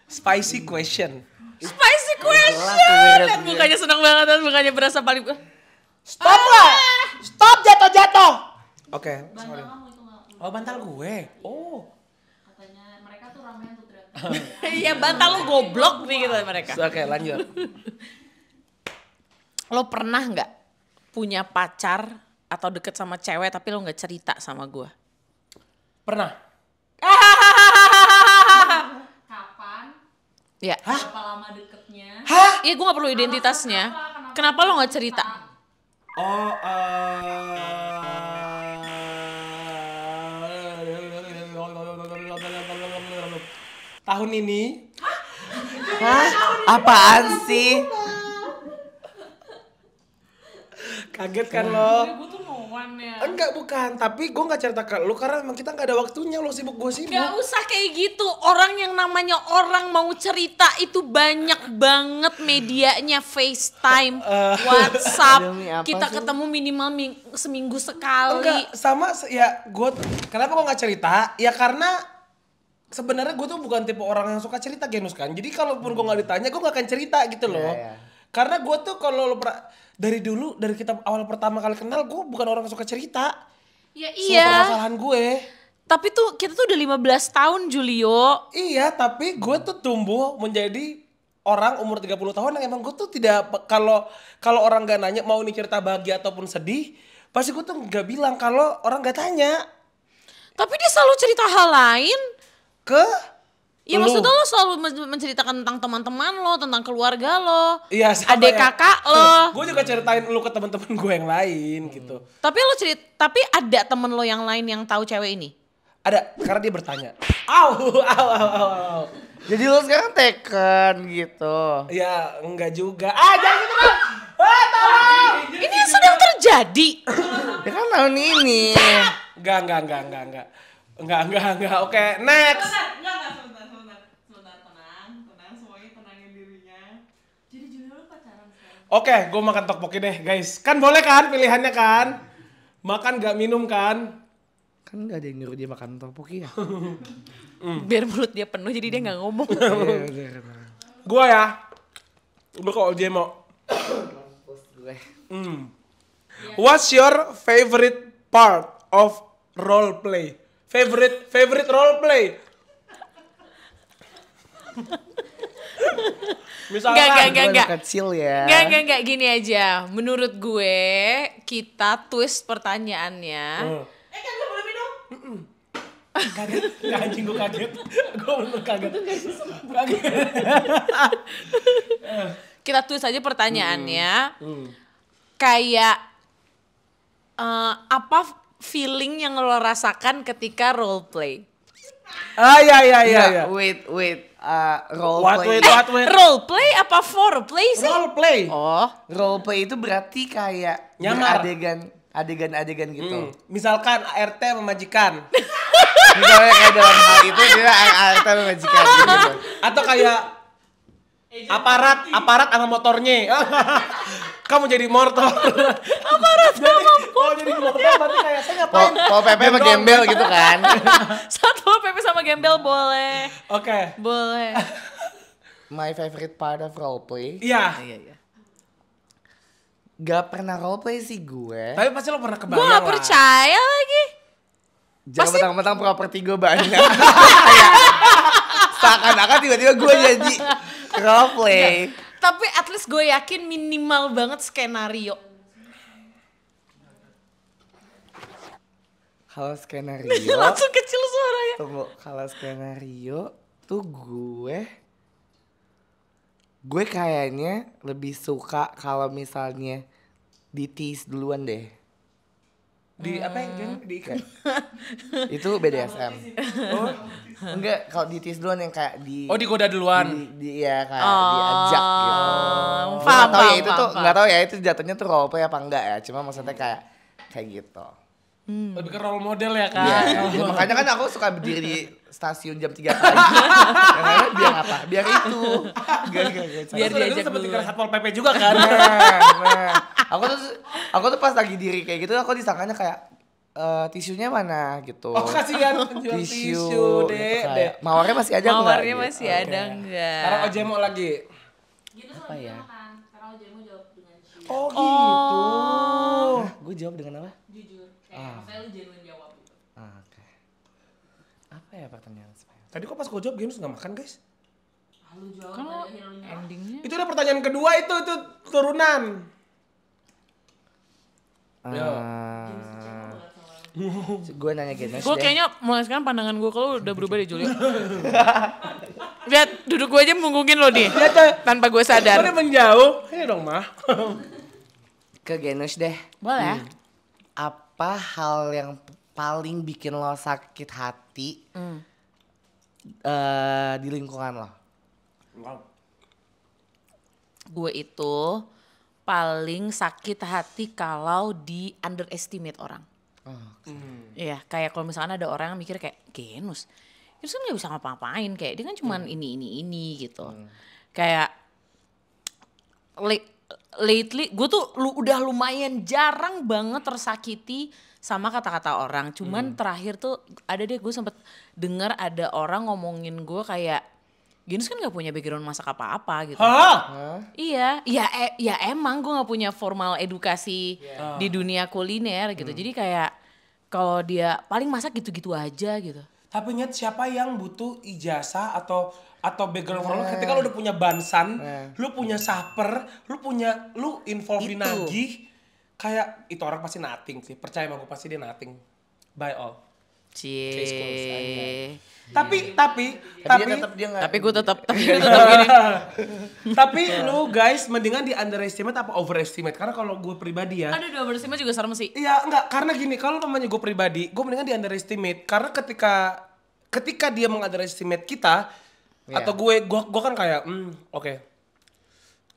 Spicy question. Spicy question. Lihat mukanya senang banget dan mukanya berasa paling Stop lah! Stop jatuh! Oke, sorry. Bantal kamu itu nggak? Oh, bantal gue. Oh. Katanya mereka tuh ramean tuh teriak. Iya, bantal lu goblok nih gitu mereka. Oke, lanjut. Lo pernah nggak punya pacar atau deket sama cewek tapi lo nggak cerita sama gue? Pernah. Kapan? Ya. Berapa lama deketnya? Hah? Iya, gue gak perlu identitasnya. Kenapa lo gak cerita? Oh, tahun ini. Hah? Apaan sih? Kaget kan lo? Gue tuh no one ya. Enggak, bukan. Tapi gue nggak cerita ke lu karena memang kita nggak ada waktunya. Lo sibuk, gue sibuk. Gak usah kayak gitu. Orang yang namanya orang mau cerita itu banyak banget medianya. FaceTime, WhatsApp. Demi apa Kita sih? ketemu minimal seminggu sekali. Enggak, sama ya gue. Kenapa gue nggak cerita? Ya karena sebenarnya gue tuh bukan tipe orang yang suka cerita, Genus kan. Jadi kalaupun gue nggak ditanya, gue nggak akan cerita gitu loh. Iya. Karena gue tuh kalau dari dulu, dari kita awal pertama kali kenal, gue bukan orang yang suka cerita. Ya Semua iya. permasalahan gue. Tapi tuh kita tuh udah 15 tahun, Julio. Iya, tapi gue tuh tumbuh menjadi orang umur 30 tahun yang emang gue tuh tidak, kalau orang gak nanya mau nih cerita bahagia ataupun sedih, pasti gue tuh gak bilang kalau orang gak tanya. Tapi dia selalu cerita hal lain. Ke Ya lu. maksudnya lo selalu menceritakan tentang teman-teman lo, tentang keluarga lo, Iya, sama adik ya. kakak lo. Gue juga ceritain lu ke teman-teman gue yang lain gitu. Tapi tapi ada temen lo yang lain yang tahu cewek ini? Ada, karena dia bertanya. Au. Jadi lo sekarang taken gitu. Ya, enggak juga. Jangan gitu dong. Tolong. Ini yang sedang terjadi. Ya kan tahun ini. Enggak. Oke, next. Sebentar, tenang, semuanya tenangin dirinya. Jadi Julio lu pacaran sekarang? Oke, gue makan tteokbokki deh, guys. Kan boleh kan pilihannya kan? Makan gak minum kan? Kan gak ada yang nyuruh dia makan tteokbokki ya. Biar mulut dia penuh jadi dia nggak ngomong. Iya, bener. Gue ya. Gue kalau dia mau. Mampus gue. What's your favorite part of role play? Favorite role play? Misalkan. Enggak. Gue anak kecil ya. Enggak, gini aja. Menurut gue, kita twist pertanyaannya. Kan gak boleh minum? Kaget? Nggak, anjing gue kaget. Gue bener kaget. Kaget. Kita twist aja pertanyaannya. Kayak apa feeling yang lo rasakan ketika role play? Iya. Wait. Role What, play. wait. Role play apa foreplay sih? Role play. Oh, Role play itu berarti kayak Nyamar. adegan gitu. Misalkan ART memajikan. Misalnya kayak dalam hal itu dia ART memajikan gitu. Atau kayak aparat sama motornya. Kamu jadi motor. Aparat sama motor. Jadi motor berarti kayak saya ngapain? Pol PP sama gembel gitu kan. satu Pepe sama gembel boleh. Oke. Boleh. My favorite part of role play. Iya. Iya. Gak pernah role play sih gue. Tapi pasti lo pernah kebayang Gue lah. gak percaya lagi. Jangan pasti- mentang-mentang properti gue banyak. Kayak seakan-akan tiba-tiba gue jadi role play. Tapi at least gue yakin minimal banget skenario. Kalau skenario, Langsung kecil suaranya. tunggu, kalau skenario tuh gue kayaknya lebih suka kalau misalnya di tease duluan deh. Di apa yang di Itu BDSM. Oh, enggak, kalau di tease duluan yang kayak di Oh, digoda duluan. ya kayak diajak gitu. Gue Paham, nggak tahu ya paham, itu tuh paham. nggak tahu ya itu jatuhnya tuh role play apa enggak ya. Cuma maksudnya kayak gitu. Lebih ke role model ya kan. Iya, jadi makanya kan aku suka berdiri di stasiun jam 3 pagi. Karena biar apa? Biar itu. Gak. Biar Terus diajak sempet dulu. dikira Satpol PP juga kan. Nah. Aku tuh pas lagi diri kayak gitu aku disangkanya kayak tisunya mana gitu. Oh, kasihan penjual tisu, gitu, Dek. kayak mawarnya masih ada nggak? Mawarnya gitu. masih ada enggak? Sekarang Ojemo lagi. Gitu Apa ya? makan. Karena Ojemu jawab dengan cium. Oh, gitu. Hah, gue jawab dengan apa? Jujur. Maksudnya lu genuine jawab gitu. Oke. Apa ya pertanyaan saya? Tadi kok pas gue jawab Genus nggak makan, guys? Lu jawab Kan lo dari akhirnya lu nyerah. endingnya. Itu udah pertanyaan kedua itu turunan. Eh, Gue nanya Genesh Gue deh. kayaknya mulai sekarang pandangan gue kalau udah berubah deh Julio. Lihat duduk gue aja menggugin lo nih. Tanpa gue sadar. Udah menjauh. Ayo dong mah. Ke Genesh deh. Boleh. Apa hal yang paling bikin lo sakit hati di lingkungan lo? Gue itu paling sakit hati kalau di underestimate orang. Iya, kayak kalau misalkan ada orang yang mikir kayak Genus kan gak bisa ngapa-ngapain, kayak dia kan cuman ini gitu. Kayak lately gue tuh udah lumayan jarang banget tersakiti sama kata-kata orang. Cuman terakhir tuh ada deh gue sempet denger ada orang ngomongin gue kayak Genus kan gak punya background masak apa-apa gitu. Iya, ya emang gue gak punya formal edukasi di dunia kuliner gitu. Jadi kayak kalau dia paling masak gitu-gitu aja gitu. Tapi ingat siapa yang butuh ijazah atau background formal ketika lu udah punya bansan, lu punya saper, lu involve di Itu. nagih, kayak itu orang pasti nothing sih. Percaya sama gue pasti dia nothing. By all. Case closed, Cie. Tapi Tapi gue tetap gini. tapi lu guys mendingan di underestimate apa overestimate? Karena kalau gue pribadi ya, Ada dua bersama juga serem sih. iya enggak, karena gini, kalau namanya gue pribadi, gue mendingan di underestimate karena ketika dia meng-underestimate kita atau gue kan kayak oke.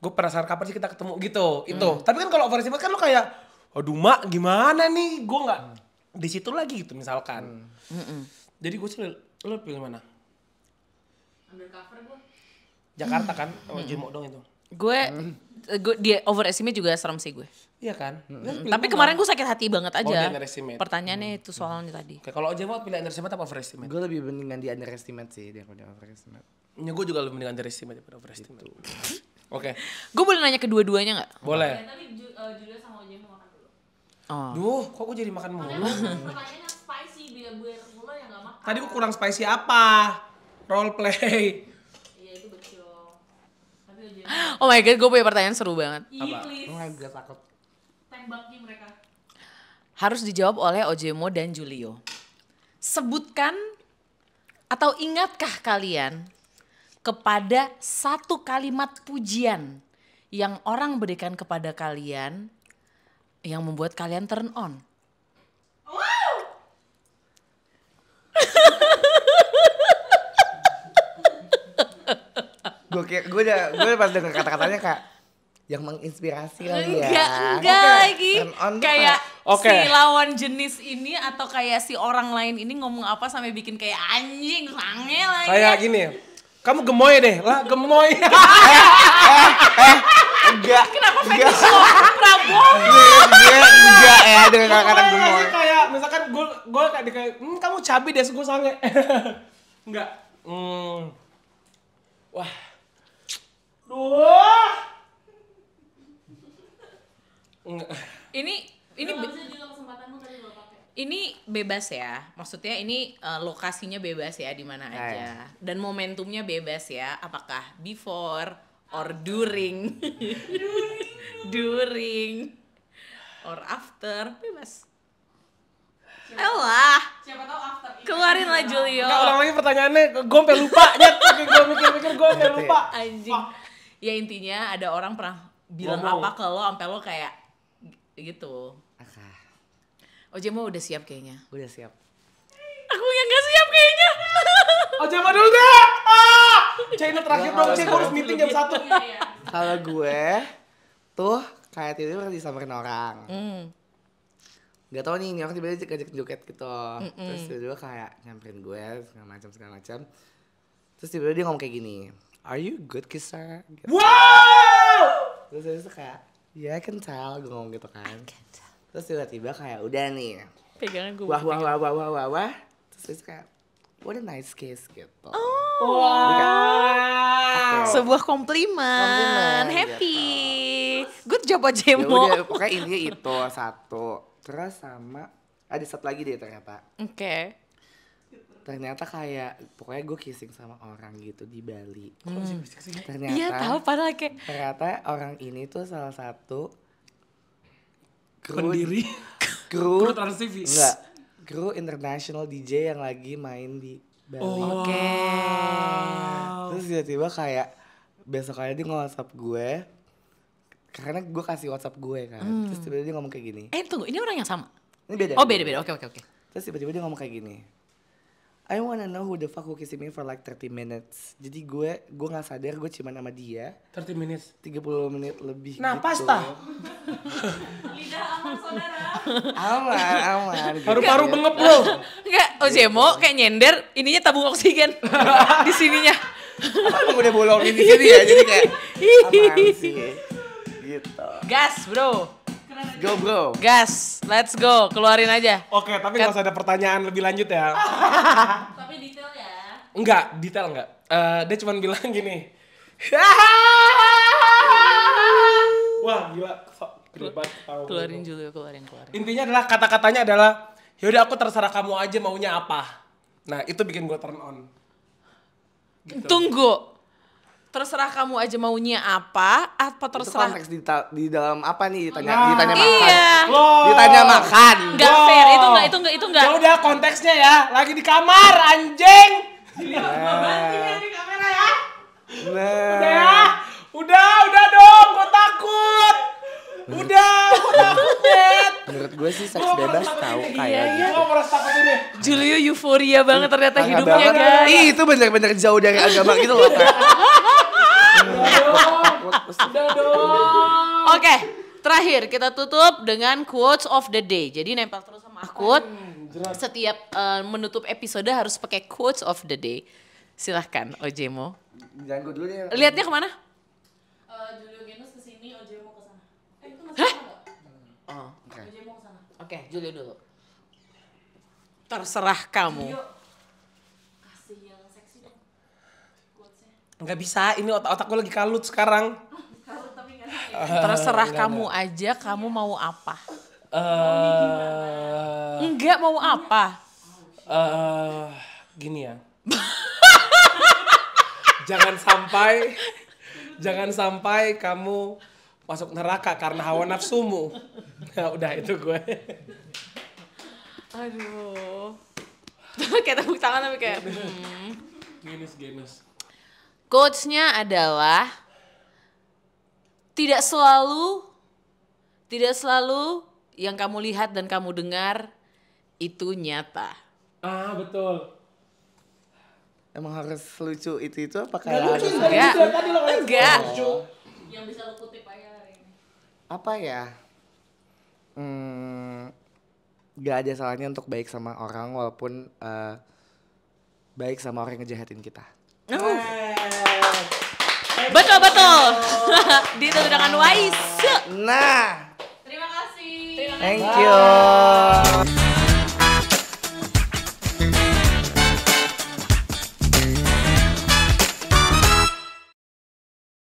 Gue penasaran kapan sih kita ketemu gitu. Itu. Tapi kan kalau overestimate kan lu kayak aduh mak gimana nih? Gue enggak di situ lagi gitu misalkan. Jadi gue sih lu pilih mana? Undercover gue. Jakarta kan, sama Jemo dong itu. Gue dia overestimate juga serem sih gue. Iya kan? Tapi kemarin gue sakit hati banget Oh, di aja. underestimate. Pertanyaannya itu soalnya tadi. Oke, kalau Jemo pilih underestimate apa overestimate? Gue lebih mendingan di underestimate sih daripada overestimate. Ya, gue juga lebih mendingan underestimate daripada overestimate. Oke, Gue boleh nanya kedua-duanya nggak? boleh. Ya, tapi Julia sama Oje mau makan dulu. Oh. Duh, kok gue jadi makan mulu? Pertanyaan yang spicy biar lo yang gak makan. Tadi gue kurang spicy apa? Role play. Iya itu betul. Tapi Oje Oh my god, gue punya pertanyaan seru banget. please. Gue takut. Tembaknya mereka. Harus dijawab oleh Ojemo dan Julio. Sebutkan atau ingatkah kalian kepada satu kalimat pujian yang orang berikan kepada kalian yang membuat kalian turn on? Gue udah pas denger kata-katanya kayak yang menginspirasi kali ya. Enggak lagi. Turn on tuh Kayak Oke. si lawan jenis ini atau kayak si orang lain ini ngomong apa sampai bikin kayak anjing sange lagi. Kayak gini ya. Kamu gemoy deh, lah gemoy. Enggak. Kenapa fetish lo? Prabowo. Enggak ya dengan kata-kata gemoy. Kayak misalkan gue kayak kamu cabi deh, gue sange. Enggak. Wah. Duh. Enggak. Ini Lo bisa juga kesempatanmu tadi lo pakai. ini bebas ya. Maksudnya ini lokasinya bebas ya di mana aja. Dan momentumnya bebas ya. Apakah before or during? During or after, bebas. Alah, Siapa tahu after ini. keluarin lah Julio. Enggak, ulang lagi pertanyaannya, gue sampai lupa. Gue mikir-mikir gue sampai lupa. Anjing. Ya intinya ada orang pernah bilang Ngomong. apa ke lo sampai lo kayak gitu. Oke, Ojemo udah siap kayaknya. udah siap. Aku yang gak siap kayaknya. Oh, coba dulu deh. Cina terakhir dong, Cina gue harus meeting jam 1. Iya, iya. Kalau gue tuh kayak tidur disamperin orang. Gak tau nih, ini orang tiba-tiba ngajak joget gitu. Terus tiba-tiba kayak nyamperin gue segala macam. Terus tiba-tiba dia ngomong kayak gini, "Are you good kisser?" Gitu. Wow. Terus habis itu kayak, "Yeah, I can tell," gue ngomong gitu kan. Terus tiba-tiba kayak udah nih, Pegangan gue. wah. Terus habis itu kayak, "What a nice kiss," gitu. Wow. Sebuah komplimen, Komplimen, happy. Good job Ya Ojemo. udah, pokoknya intinya itu satu. Terus sama ada satu lagi deh ternyata. Oke. Ternyata kayak pokoknya gue kissing sama orang gitu di Bali. Ternyata Iya tahu padahal kayak ternyata orang ini tuh salah satu Pendiri. kru Trans TV. enggak kru international DJ yang lagi main di Bali. Oke. Terus tiba-tiba kayak besokannya dia nge-WhatsApp gue. Karena gue kasih WhatsApp gue kan. Terus tiba-tiba dia ngomong kayak gini. Tunggu, ini orang yang sama? Ini beda. Oh beda. Oke. Terus tiba-tiba dia ngomong kayak gini. I wanna know who the fuck who kissing me for like 30 minutes. Jadi gue gak sadar gue cuma sama dia 30 minutes. 30 menit lebih Nah, gitu. pas tah. Lidah aman saudara. Aman gitu. Paru-paru bengep lo. Enggak, Ojemo kayak nyender, ininya tabung oksigen di sininya. Emang udah bolong di sini ya, jadi kayak apaan sih? Gitu. Gas, bro. Go bro. Gas, let's go. Keluarin aja. Oke, tapi nggak usah ada pertanyaan lebih lanjut ya. Tapi detail ya. Enggak, detail enggak. Dia cuma bilang gini. Wah, gila. Keluarin Julio, keluarin. Intinya adalah kata-katanya adalah, yaudah aku terserah kamu aja maunya apa. Nah, itu bikin gue turn on. Gitu. Tunggu. Terserah kamu aja maunya apa Itu terserah. konteks di dalam apa nih ditanya Nah, makan. Iya. Ditanya makan. Enggak fair, itu enggak. Ya udah konteksnya ya, lagi di kamar anjing. Nah. Di kamera ya. Nah. Udah ya. Udah dong, gue takut. Udah, gue takut, Bet. Menurut gue sih seks bebas tahu kayak Iya. gitu. Gue merasa takut ini. Julio euforia banget ternyata Parah hidupnya, banget. guys. Ih, itu bener-bener jauh dari agama gitu loh, Kak. Udah dong. Oke, terakhir kita tutup dengan quotes of the day. Jadi nempel terus sama quote. Setiap menutup episode harus pakai quotes of the day. Silahkan, Ojemo. Jangan gue dulu deh. Lihatnya kemana? Julio Genus kesini, Ojemo kesana. Itu masih sama nggak? Oh, Ojemo kesana. oke, Julio dulu. Terserah kamu. Yuk. Kasih yang seksi dong. Quotesnya. Nggak bisa, ini otak gue lagi kalut sekarang. Kalau tapi nggak sakit. Terserah kamu aja, kamu mau apa? Eh, Enggak mau apa? Gini ya. Jangan sampai kamu masuk neraka karena hawa nafsumu. Nah, udah itu gue. Aduh. Kayak tepuk tangan tapi kayak Genus. Quotes-nya adalah tidak selalu yang kamu lihat dan kamu dengar itu nyata. Ah, betul. Emang harus lucu itu apa Nggak kayak lucu, harus Enggak. tadi lo ngomong Enggak. lucu. Yang bisa lo kutip aja hari ini. apa ya? Gak ada salahnya untuk baik sama orang walaupun baik sama orang yang ngejahatin kita. Betul. Ditutup dengan wise. Nah, Terima kasih. thank you.